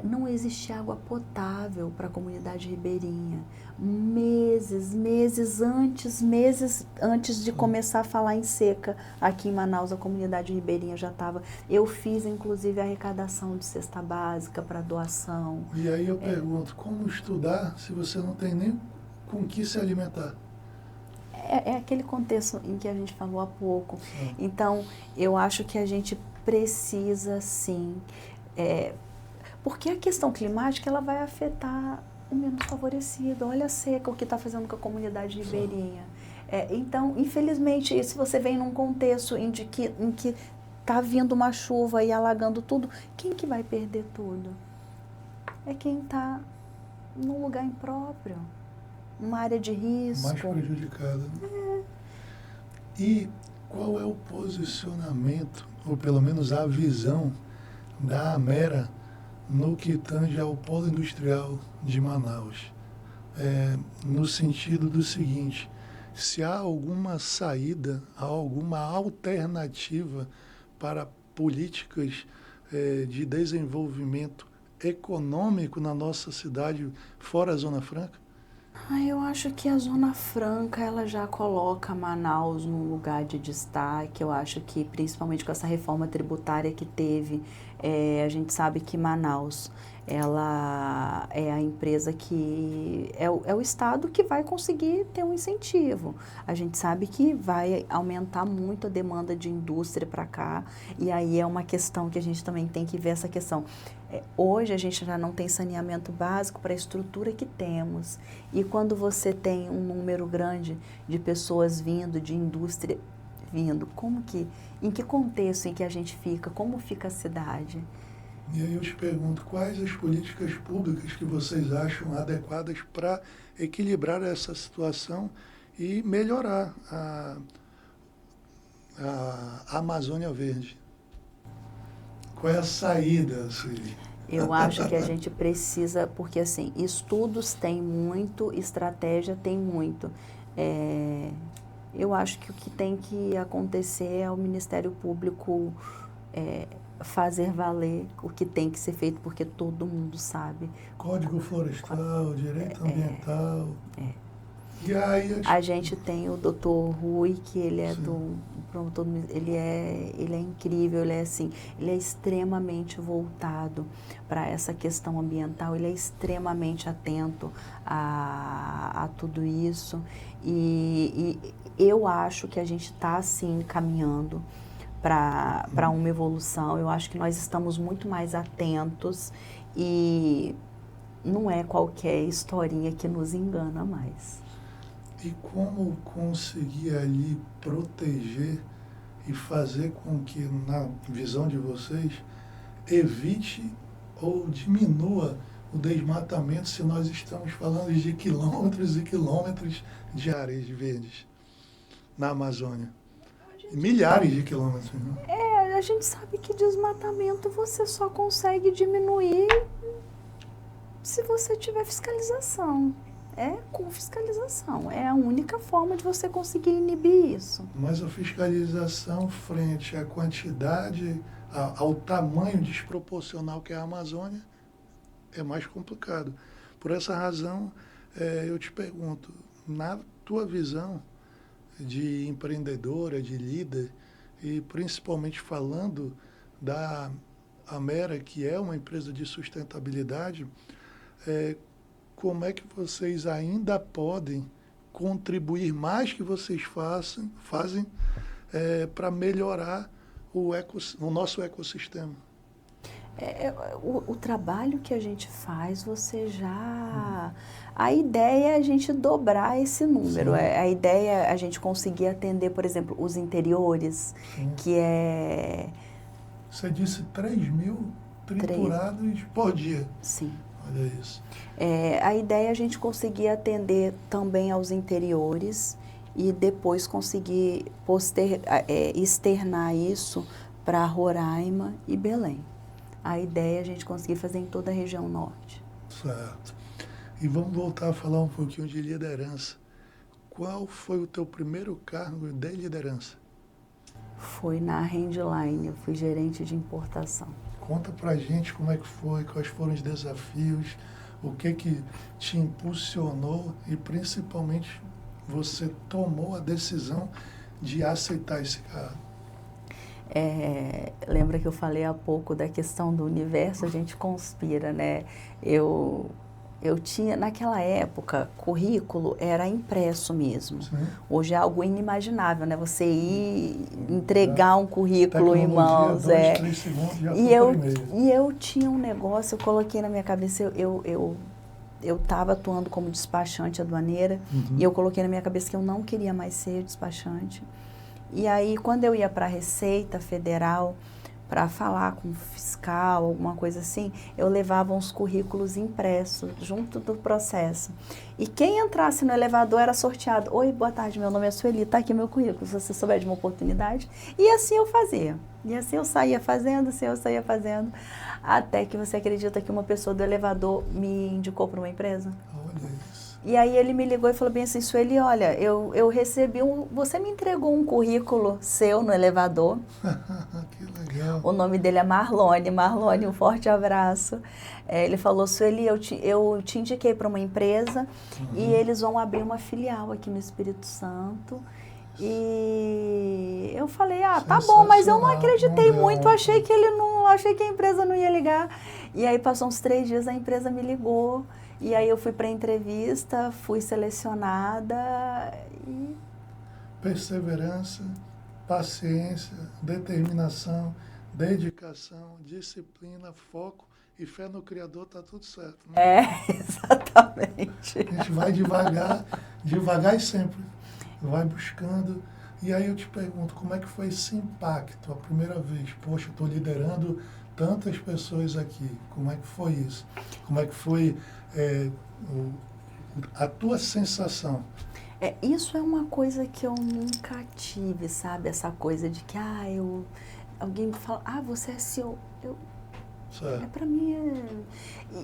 Não existe água potável para a comunidade ribeirinha. Meses antes de começar a falar em seca, aqui em Manaus, a comunidade ribeirinha já estava. Eu fiz, inclusive, a arrecadação de cesta básica para doação. E aí eu pergunto, como estudar se você não tem nem com que se alimentar? É aquele contexto em que a gente falou há pouco. Então, eu acho que a gente precisa, sim, porque a questão climática ela vai afetar o menos favorecido. Olha a seca, o que está fazendo com a comunidade ribeirinha. Então, infelizmente, se você vem num contexto em que está vindo uma chuva e alagando tudo, quem que vai perder tudo? É quem está num lugar impróprio. Uma área de risco. Mais prejudicada. E qual é o posicionamento, ou pelo menos a visão da Amera no que tange ao polo industrial de Manaus? No sentido do seguinte, se há alguma saída, há alguma alternativa para políticas de desenvolvimento econômico na nossa cidade, fora a Zona Franca? Eu acho que a Zona Franca, ela já coloca Manaus num lugar de destaque. Eu acho que, principalmente com essa reforma tributária que teve, a gente sabe que Manaus, ela é a empresa que é o estado que vai conseguir ter um incentivo. A gente sabe que vai aumentar muito a demanda de indústria para cá, e aí é uma questão que a gente também tem que ver essa questão. Hoje a gente já não tem saneamento básico para a estrutura que temos, e quando você tem um número grande de pessoas vindo, de indústria vindo, em que contexto em que a gente fica, como fica a cidade? E aí eu te pergunto, quais as políticas públicas que vocês acham adequadas para equilibrar essa situação e melhorar a Amazônia Verde? Qual é a saída, Sueli? Eu acho que a gente precisa, porque assim, estudos tem muito, estratégia tem muito. Eu acho que o que tem que acontecer é o Ministério Público fazer valer o que tem que ser feito, porque todo mundo sabe. Código Florestal, Direito Ambiental. E aí a gente tem o Dr. Rui, que ele é do promotor, ele é incrível, ele é extremamente voltado para essa questão ambiental, ele é extremamente atento a tudo isso, e eu acho que a gente está assim caminhando para uma evolução. Eu acho que nós estamos muito mais atentos e não é qualquer historinha que nos engana mais. E como conseguir ali proteger e fazer com que, na visão de vocês, evite ou diminua o desmatamento se nós estamos falando de quilômetros e quilômetros de áreas verdes na Amazônia. Milhares de quilômetros. Né? A gente sabe que desmatamento você só consegue diminuir se você tiver fiscalização. É com fiscalização. É a única forma de você conseguir inibir isso. Mas a fiscalização frente à quantidade, ao tamanho desproporcional que é a Amazônia, é mais complicado. Por essa razão, eu te pergunto, na tua visão de empreendedora, de líder, e principalmente falando da Amera, que é uma empresa de sustentabilidade, como é que vocês ainda podem contribuir mais que vocês fazem para melhorar o nosso ecossistema? O trabalho que a gente faz, você já... A ideia é a gente dobrar esse número. Sim. A ideia é a gente conseguir atender, por exemplo, os interiores, Sim. que é... Você disse 3.000 triturados por dia. Sim. Olha isso. A ideia é a gente conseguir atender também aos interiores e depois conseguir externar isso para Roraima e Belém. A ideia é a gente conseguir fazer em toda a região norte. Certo. E vamos voltar a falar um pouquinho de liderança. Qual foi o teu primeiro cargo de liderança? Foi na Handline, eu fui gerente de importação. Conta pra gente como é que foi, quais foram os desafios, o que te impulsionou e principalmente você tomou a decisão de aceitar esse cargo. Lembra que eu falei há pouco da questão do universo, a gente conspira, né? Eu tinha, naquela época, currículo era impresso mesmo. Sim. Hoje é algo inimaginável, né? Você ir entregar um currículo em mãos. 2, 3 segundos, já e eu tinha um negócio, eu coloquei na minha cabeça, eu estava atuando como despachante aduaneira, e eu coloquei na minha cabeça que eu não queria mais ser despachante. E aí, quando eu ia para a Receita Federal, para falar com o fiscal, alguma coisa assim, eu levava uns currículos impressos junto do processo. E quem entrasse no elevador era sorteado. Oi, boa tarde, meu nome é Sueli, está aqui meu currículo, se você souber de uma oportunidade. E assim eu fazia. E assim eu saía fazendo, até que você acredita que uma pessoa do elevador me indicou para uma empresa? Olha isso. E aí ele me ligou e falou bem assim, Sueli, olha, eu recebi você me entregou um currículo seu no elevador. Que legal. O nome dele é Marlone. Marlone, um forte abraço. Ele falou, Sueli, eu te indiquei para uma empresa e eles vão abrir uma filial aqui no Espírito Santo. E eu falei, tá bom, mas eu não acreditei muito, achei que a empresa não ia ligar. E aí passou uns 3 dias, a empresa me ligou. E aí eu fui para a entrevista, fui selecionada e... Perseverança, paciência, determinação, dedicação, disciplina, foco e fé no Criador, tá tudo certo. Né? Exatamente. A gente vai devagar e sempre. Vai buscando. E aí eu te pergunto, como é que foi esse impacto a primeira vez? Poxa, eu estou liderando tantas pessoas aqui. Como é que foi isso? Como é que foi a tua sensação? Isso é uma coisa que eu nunca tive, sabe? Essa coisa de que, alguém me fala, você é CEO. Para mim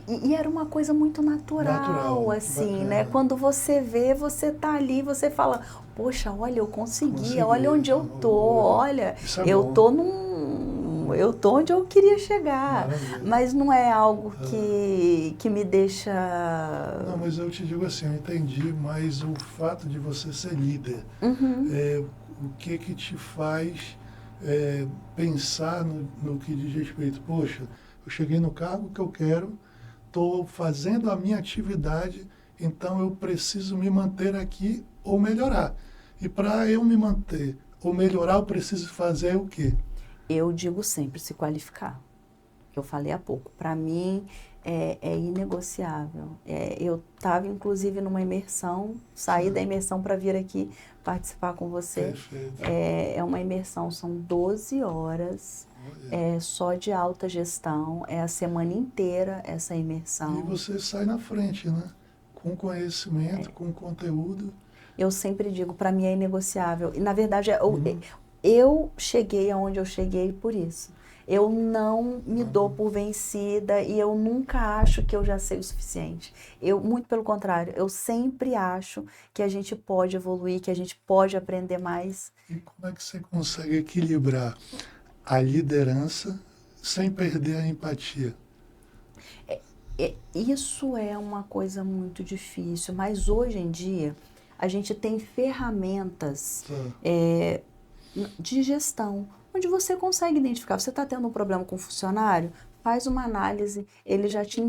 e era uma coisa muito natural assim, bacana. Né? Quando você vê, você tá ali, você fala, poxa, olha, eu consegui, olha onde eu tô, olha, eu tô onde eu queria chegar. Maravilha. Mas não é algo que me deixa... Não, mas eu te digo assim, eu entendi, mas o fato de você ser líder, o que te faz pensar no que diz respeito, poxa, eu cheguei no cargo que eu quero, estou fazendo a minha atividade, então eu preciso me manter aqui ou melhorar. E para eu me manter ou melhorar, eu preciso fazer o quê? Eu digo sempre, se qualificar. Eu falei há pouco, para mim é inegociável. Eu estava, inclusive, numa imersão, saí da imersão para vir aqui participar com você. Perfeito. É uma imersão, são 12 horas É só de alta gestão, é a semana inteira essa E imersão. você sai na frente, né? Com conhecimento, com conteúdo. Eu sempre digo, para mim é inegociável. E, na verdade, Uhum. eu cheguei aonde eu cheguei por isso. Eu não me dou Uhum. por vencida e eu nunca acho que eu já sei o suficiente. Eu, muito pelo contrário, eu sempre acho que a gente pode evoluir, que a gente pode aprender mais. E como é que você consegue equilibrar a liderança sem perder a empatia? Isso é uma coisa muito difícil, mas hoje em dia a gente tem ferramentas Tá. é, de gestão, onde você consegue identificar. Você está tendo um problema com o funcionário? Faz uma análise, ele já te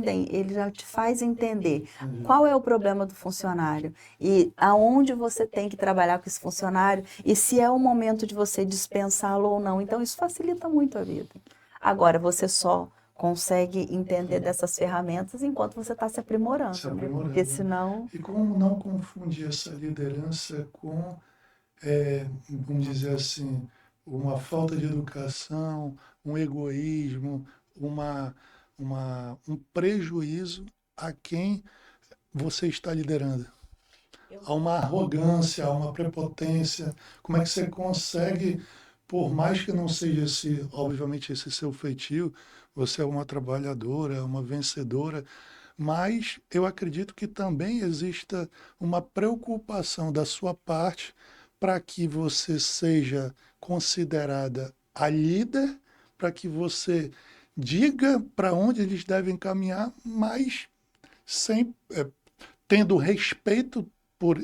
faz entender Entendi. qual é o problema do funcionário e aonde você tem que trabalhar com esse funcionário e se é o momento de você dispensá-lo ou não. Então, isso facilita muito a vida. Agora, você só consegue entender dessas ferramentas enquanto você está se Se aprimorando, né? Porque aprimorando, né? senão E como não confundir essa liderança com, vamos dizer assim, uma falta de educação, um egoísmo, uma, um prejuízo a quem você está liderando? Há uma arrogância, há uma prepotência. Como é que você consegue, por mais que não seja esse, obviamente, esse seu feitio, você é uma trabalhadora, uma vencedora, mas eu acredito que também exista uma preocupação da sua parte para que você seja considerada a líder, para que você diga para onde eles devem caminhar, mas sem, tendo respeito por,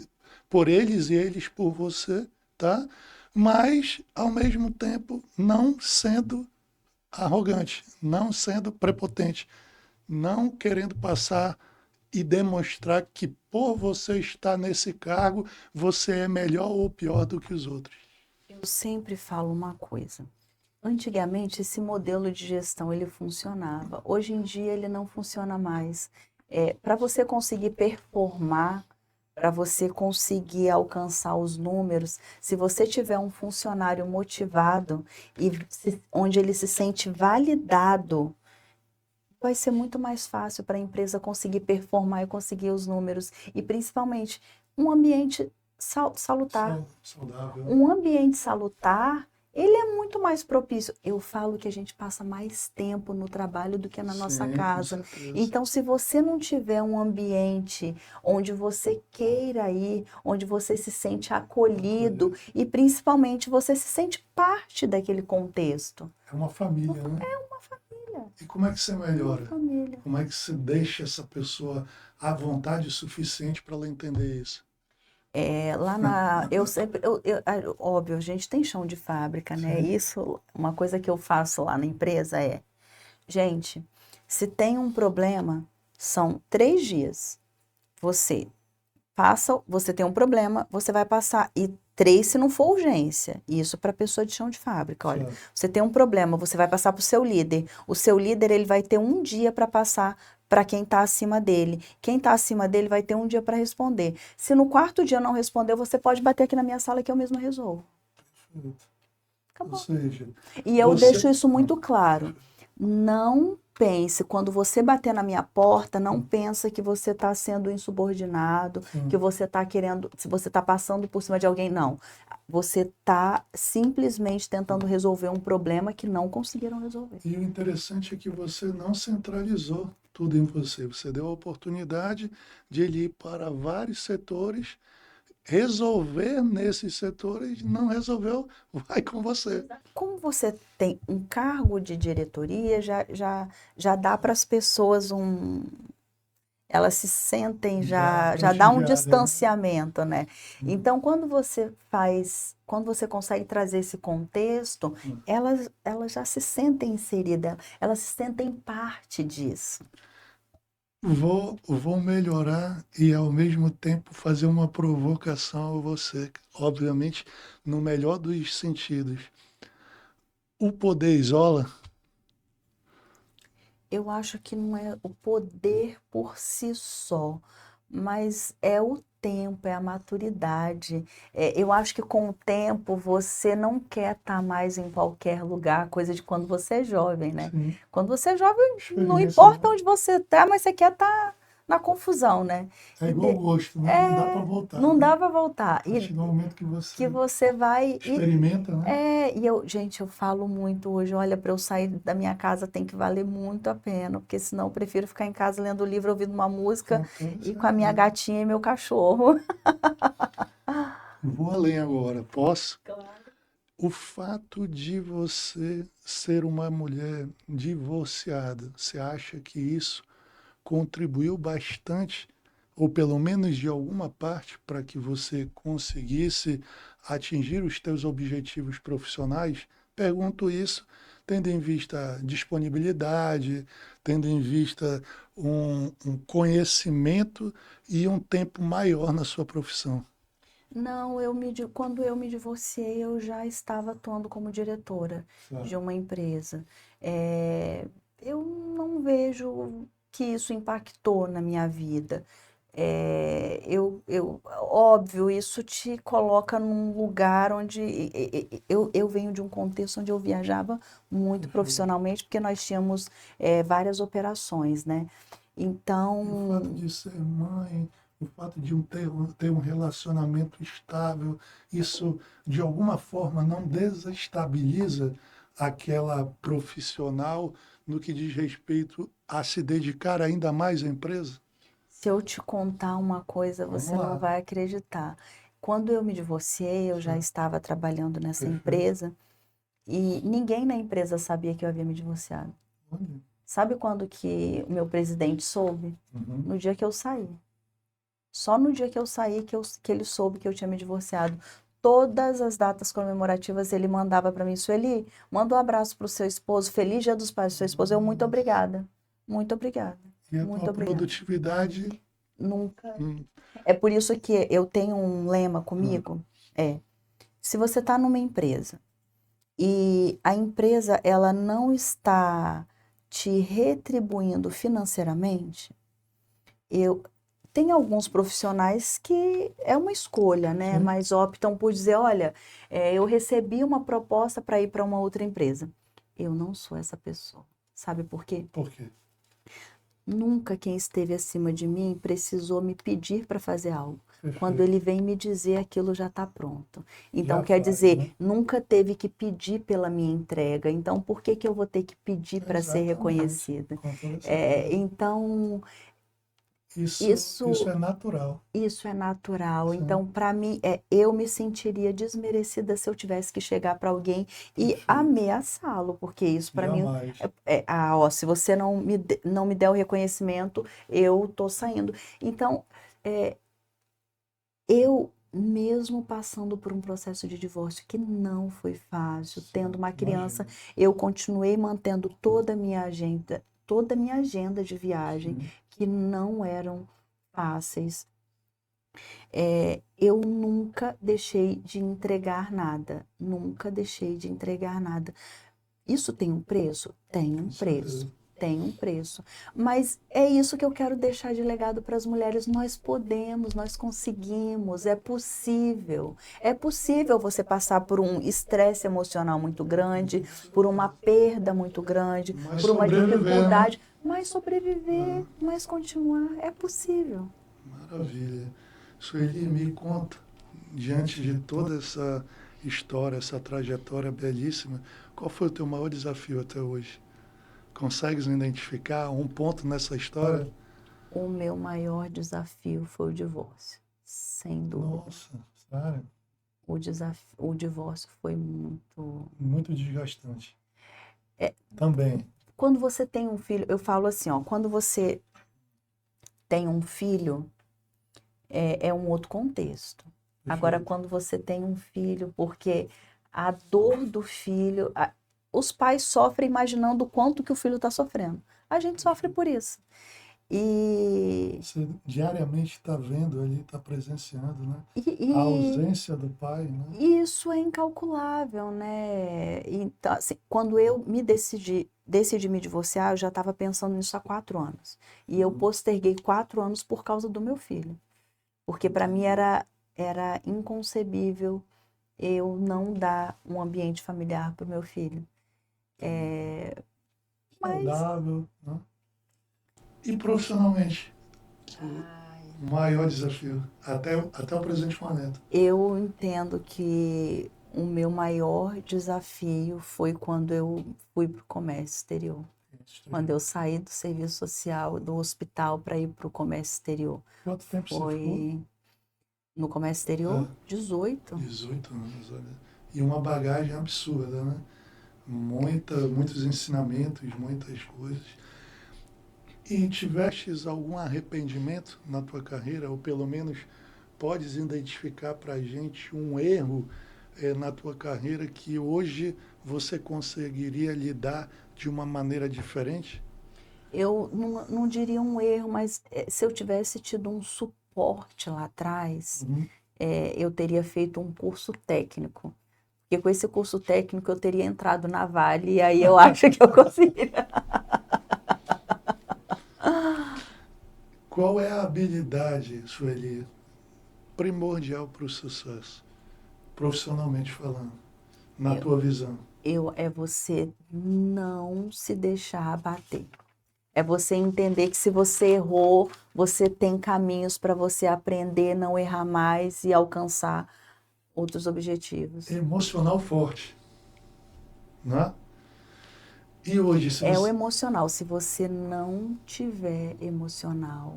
por eles e eles por você, tá? Mas, ao mesmo tempo, não sendo arrogante, não sendo prepotente, não querendo passar e demonstrar que por você estar nesse cargo, você é melhor ou pior do que os outros. eu sempre falo uma coisa. Antigamente, esse modelo de gestão ele funcionava. Hoje em dia, ele não funciona mais. Para você conseguir performar, para você conseguir alcançar os números, se você tiver um funcionário motivado e onde ele se sente validado, vai ser muito mais fácil para a empresa conseguir performar e conseguir os números. E principalmente um ambiente salutar. Saudável, né? Um ambiente salutar, ele é muito mais propício. Eu falo que a gente passa mais tempo no trabalho do que na nossa Sim, com casa. certeza. Então, se você não tiver um ambiente onde você queira ir, onde você se sente acolhido e principalmente você se sente parte daquele contexto. É uma família, né? É uma família, E como é que você uma melhora? família. Como é que você deixa essa pessoa à vontade o suficiente para ela entender isso? Lá eu sempre, óbvio, a gente tem chão de fábrica, né? Sim. Isso, uma coisa que eu faço lá na empresa é, gente, se tem um problema, são 3 dias. Você você tem um problema, você vai passar, e 3 se não for urgência. Isso para pessoa de chão de fábrica. Olha, Certo. você tem um problema, você vai passar para o seu líder. O seu líder, ele vai ter um dia para passar para quem está acima dele. Quem está acima dele vai ter um dia para responder. Se no quarto dia não respondeu, você pode bater aqui na minha sala que eu mesmo resolvo. Ou Acabou. seja, E eu você. deixo isso muito claro. Não pense, quando você bater na minha porta, não pensa que você está sendo insubordinado, Sim. que você está querendo, se você está passando por cima de alguém, não. Você está simplesmente tentando resolver um problema que não conseguiram resolver. E o interessante é que você não centralizou tudo em você. Você deu a oportunidade de ele ir para vários setores, resolver nesses setores, não resolveu, vai com você. Como você tem um cargo de diretoria, já dá para as pessoas elas se sentem já dá um Prestigiada, né? distanciamento, né? Então, quando você consegue trazer esse contexto, elas já se sentem inseridas, elas se sentem parte disso. Vou melhorar e ao mesmo tempo fazer uma provocação a você, obviamente, no melhor dos sentidos. O poder isola? Eu acho que não é o poder por si só, mas é o tempo, é a maturidade. Eu acho que com o tempo você não quer estar mais em qualquer lugar, coisa de quando você é jovem, né? Sim. Quando você é jovem, não Experiência, importa né? onde você está, mas você quer estar na confusão, né? É E igual gosto, né? Não dá para voltar, não né? dá para voltar. A partir do momento que Que você você vai. experimenta, né? Gente, eu falo muito hoje, olha, para eu sair da minha casa tem que valer muito a pena, porque senão eu prefiro ficar em casa lendo livro, ouvindo uma música Com toda e com a minha certeza. gatinha e meu cachorro. Vou além agora, posso? Claro. O fato de você ser uma mulher divorciada, você acha que isso contribuiu bastante, ou pelo menos de alguma parte, para que você conseguisse atingir os teus objetivos profissionais? Pergunto isso tendo em vista a disponibilidade, tendo em vista um conhecimento e um tempo maior na sua profissão. Não, quando eu me divorciei, eu já estava atuando como diretora Certo. de uma empresa. Eu não vejo que isso impactou na minha vida. Óbvio, isso te coloca num lugar onde eu venho de um contexto onde eu viajava muito Perfeito. profissionalmente, porque nós tínhamos várias operações, né? E o fato Então, de ser mãe, o fato de ter um relacionamento estável, isso de alguma forma não desestabiliza aquela profissional no que diz respeito a se dedicar ainda mais à empresa? se eu te contar uma coisa, Vamos você não lá. vai acreditar. Quando eu me divorciei, eu já Certo. estava trabalhando nessa Perfeito. empresa e ninguém na empresa sabia que eu havia me divorciado. Olha. Sabe quando que o meu presidente soube? Uhum. No dia que eu saí. Só no dia que eu saí que ele soube que eu tinha me divorciado. Todas as datas comemorativas ele mandava para mim, Sueli, manda um abraço pro seu esposo, feliz Dia dos Pais do seu esposo. Eu, muito obrigada. Muito obrigada. E a Muito tua obrigada. produtividade? Nunca. Hum, É por isso que eu tenho um lema comigo, se você está numa empresa e a empresa ela não está te retribuindo financeiramente, eu tem alguns profissionais que é uma escolha, né? Sim. Mas optam por dizer, olha, eu recebi uma proposta para ir para uma outra empresa. Eu não sou essa pessoa. Sabe por quê? Por quê? Nunca quem esteve acima de mim precisou me pedir para fazer algo. Perfeito. Quando ele vem me dizer, aquilo já está pronto. Então, Já quer faz, dizer, né? nunca teve que pedir pela minha entrega. Então, por que que eu vou ter que pedir para ser Exatamente. reconhecida? Com toda certeza. Então, Isso é natural. isso é natural. Sim. Então, para mim, eu me sentiria desmerecida se eu tivesse que chegar para alguém e Perfeito. ameaçá-lo, porque isso para mim Jamais. se você não me der o reconhecimento, eu tô saindo. Então, eu mesmo passando por um processo de divórcio que não foi fácil, tendo uma criança, Imagino. eu continuei mantendo toda a minha agenda de viagem, Sim. que não eram fáceis. Eu nunca deixei de entregar nada, nunca deixei de entregar nada. Isso tem um preço? Tem um Com preço, certeza. tem um preço. Mas é isso que eu quero deixar de legado para as mulheres. Nós podemos, nós conseguimos, é possível. É possível você passar por um estresse emocional muito grande, por uma perda muito grande, Mas por uma sobreviver, dificuldade, né? mas sobreviver, mas continuar. É possível. Maravilha. Sueli, me conta, diante de toda essa história, essa trajetória belíssima, qual foi o teu maior desafio até hoje? Consegues identificar um ponto nessa história? O meu maior desafio foi o divórcio, sem dúvida. Nossa, sério? O divórcio foi muito. Muito desgastante. É, Também. Quando você tem um filho, eu falo assim, ó, quando você tem um filho, é um outro contexto. Agora, Perfeito. quando você tem um filho, porque a dor do filho, os pais sofrem imaginando o quanto que o filho está sofrendo. A gente sofre por isso. E, Você diariamente está vendo ali, está presenciando, né? e, A ausência do pai, né? Isso é incalculável, né? Então, assim, quando eu decidi me divorciar, eu já estava pensando nisso há 4 anos. E eu posterguei 4 anos por causa do meu filho. Porque para mim era inconcebível eu não dar um ambiente familiar para o meu filho. Mas Saudável, né? E profissionalmente, o maior desafio, até o presente momento. eu entendo que o meu maior desafio foi quando eu fui para o comércio exterior. Quando eu saí do serviço social, do hospital, para ir para o comércio exterior. Quanto tempo você ficou? Foi no comércio exterior, 18. 18 anos, olha. E uma bagagem absurda, né? Muitos ensinamentos, muitas coisas. E tivestes algum arrependimento na tua carreira, ou pelo menos podes identificar para a gente um erro na tua carreira que hoje você conseguiria lidar de uma maneira diferente? Eu não diria um erro, mas se eu tivesse tido um suporte lá atrás, eu teria feito um curso técnico. Porque com esse curso técnico eu teria entrado na Vale e aí eu acho que eu conseguiria. Qual é a habilidade, Sueli, primordial para o sucesso, profissionalmente falando, na tua visão? É você não se deixar abater. É você entender que se você errou, você tem caminhos para você aprender, não errar mais e alcançar outros objetivos. Emocional forte, né? E hoje, se É o você... emocional. Se você não tiver emocional,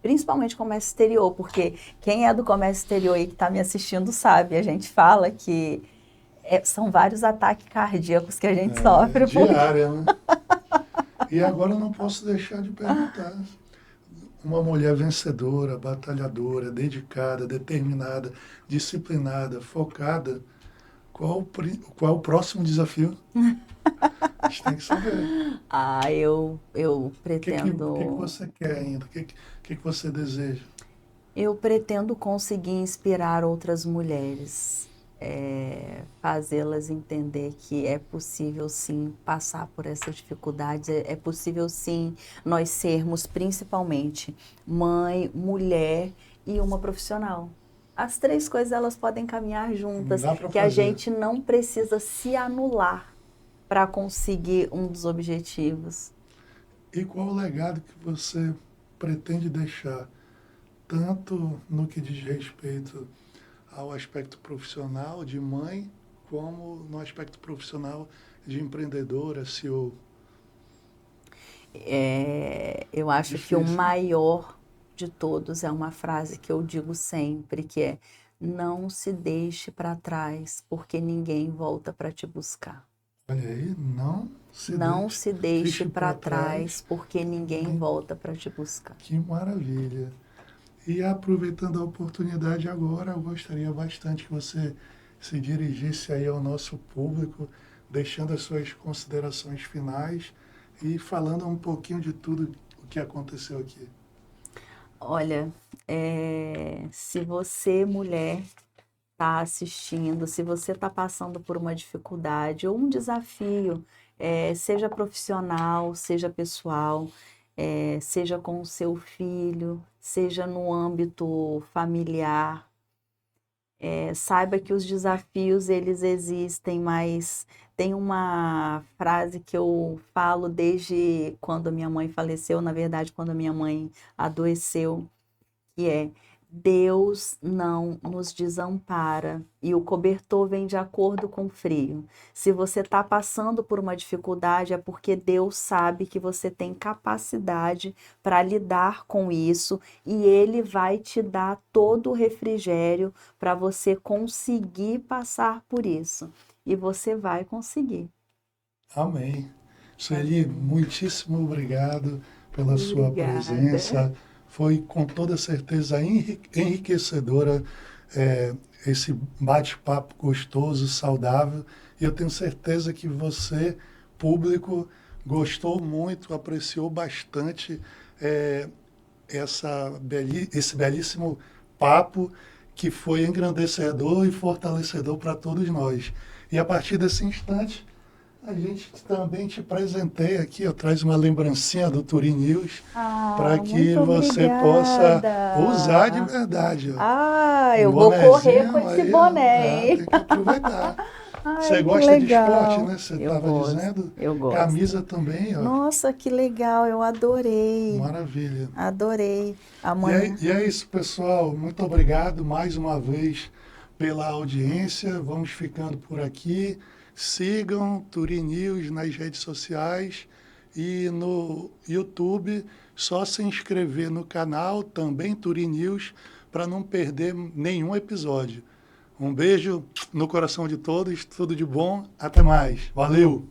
principalmente comércio exterior, porque quem é do comércio exterior aí que está me assistindo sabe, a gente fala que são vários ataques cardíacos que a gente sofre. Diária, né? E agora eu não posso deixar de perguntar. Uma mulher vencedora, batalhadora, dedicada, determinada, disciplinada, focada, qual o próximo desafio? A gente tem que saber. Eu O pretendo... que você quer ainda? O que você deseja? Eu pretendo conseguir inspirar outras mulheres, fazê-las entender que é possível sim passar por essas dificuldades, é possível sim nós sermos principalmente mãe, mulher e uma profissional. As três coisas elas podem caminhar juntas, Dá pra que a fazer. gente não precisa se anular para conseguir um dos objetivos. E qual o legado que você pretende deixar, tanto no que diz respeito ao aspecto profissional de mãe, como no aspecto profissional de empreendedora, CEO? Eu acho que o Difícil. maior de todos é uma frase que eu digo sempre, que é: não se deixe para trás, porque ninguém volta para te buscar. Olha aí, Não se deixe para pra trás, porque ninguém volta para te buscar. Que maravilha. E aproveitando a oportunidade agora, eu gostaria bastante que você se dirigisse aí ao nosso público, deixando as suas considerações finais e falando um pouquinho de tudo o que aconteceu aqui. Olha, se você, mulher, está assistindo, se você está passando por uma dificuldade ou um desafio, seja profissional, seja pessoal, seja com o seu filho, seja no âmbito familiar, saiba que os desafios eles existem, mas tem uma frase que eu falo desde quando a minha mãe faleceu, na verdade, quando a minha mãe adoeceu, que é: Deus não nos desampara e o cobertor vem de acordo com o frio. Se você está passando por uma dificuldade, é porque Deus sabe que você tem capacidade para lidar com isso e Ele vai te dar todo o refrigério para você conseguir passar por isso. E você vai conseguir. Amém. Sueli, muitíssimo obrigado pela sua presença. Foi com toda certeza enriquecedora esse bate-papo gostoso, saudável. E eu tenho certeza que você, público, gostou muito, apreciou bastante esse belíssimo papo que foi engrandecedor e fortalecedor para todos nós. E a partir desse instante, A gente também te presenteia aqui, eu traz uma lembrancinha do Turim News para que muito você obrigada. possa usar de verdade. Ó. Eu Um vou correr bonezinho com esse aí, boné, hein? tem que aproveitar. Ai, Você que gosta de legal. esporte, né? Você Eu estava gosto, dizendo. eu gosto. Camisa também, ó. Nossa, que legal, eu adorei. Maravilha. Adorei. E Amanhã. e é isso, pessoal. Muito obrigado mais uma vez pela audiência. Vamos ficando por aqui. Sigam Turim News nas redes sociais e no YouTube. Só se inscrever no canal, também Turim News, para não perder nenhum episódio. Um beijo no coração de todos, tudo de bom. Até mais. Valeu!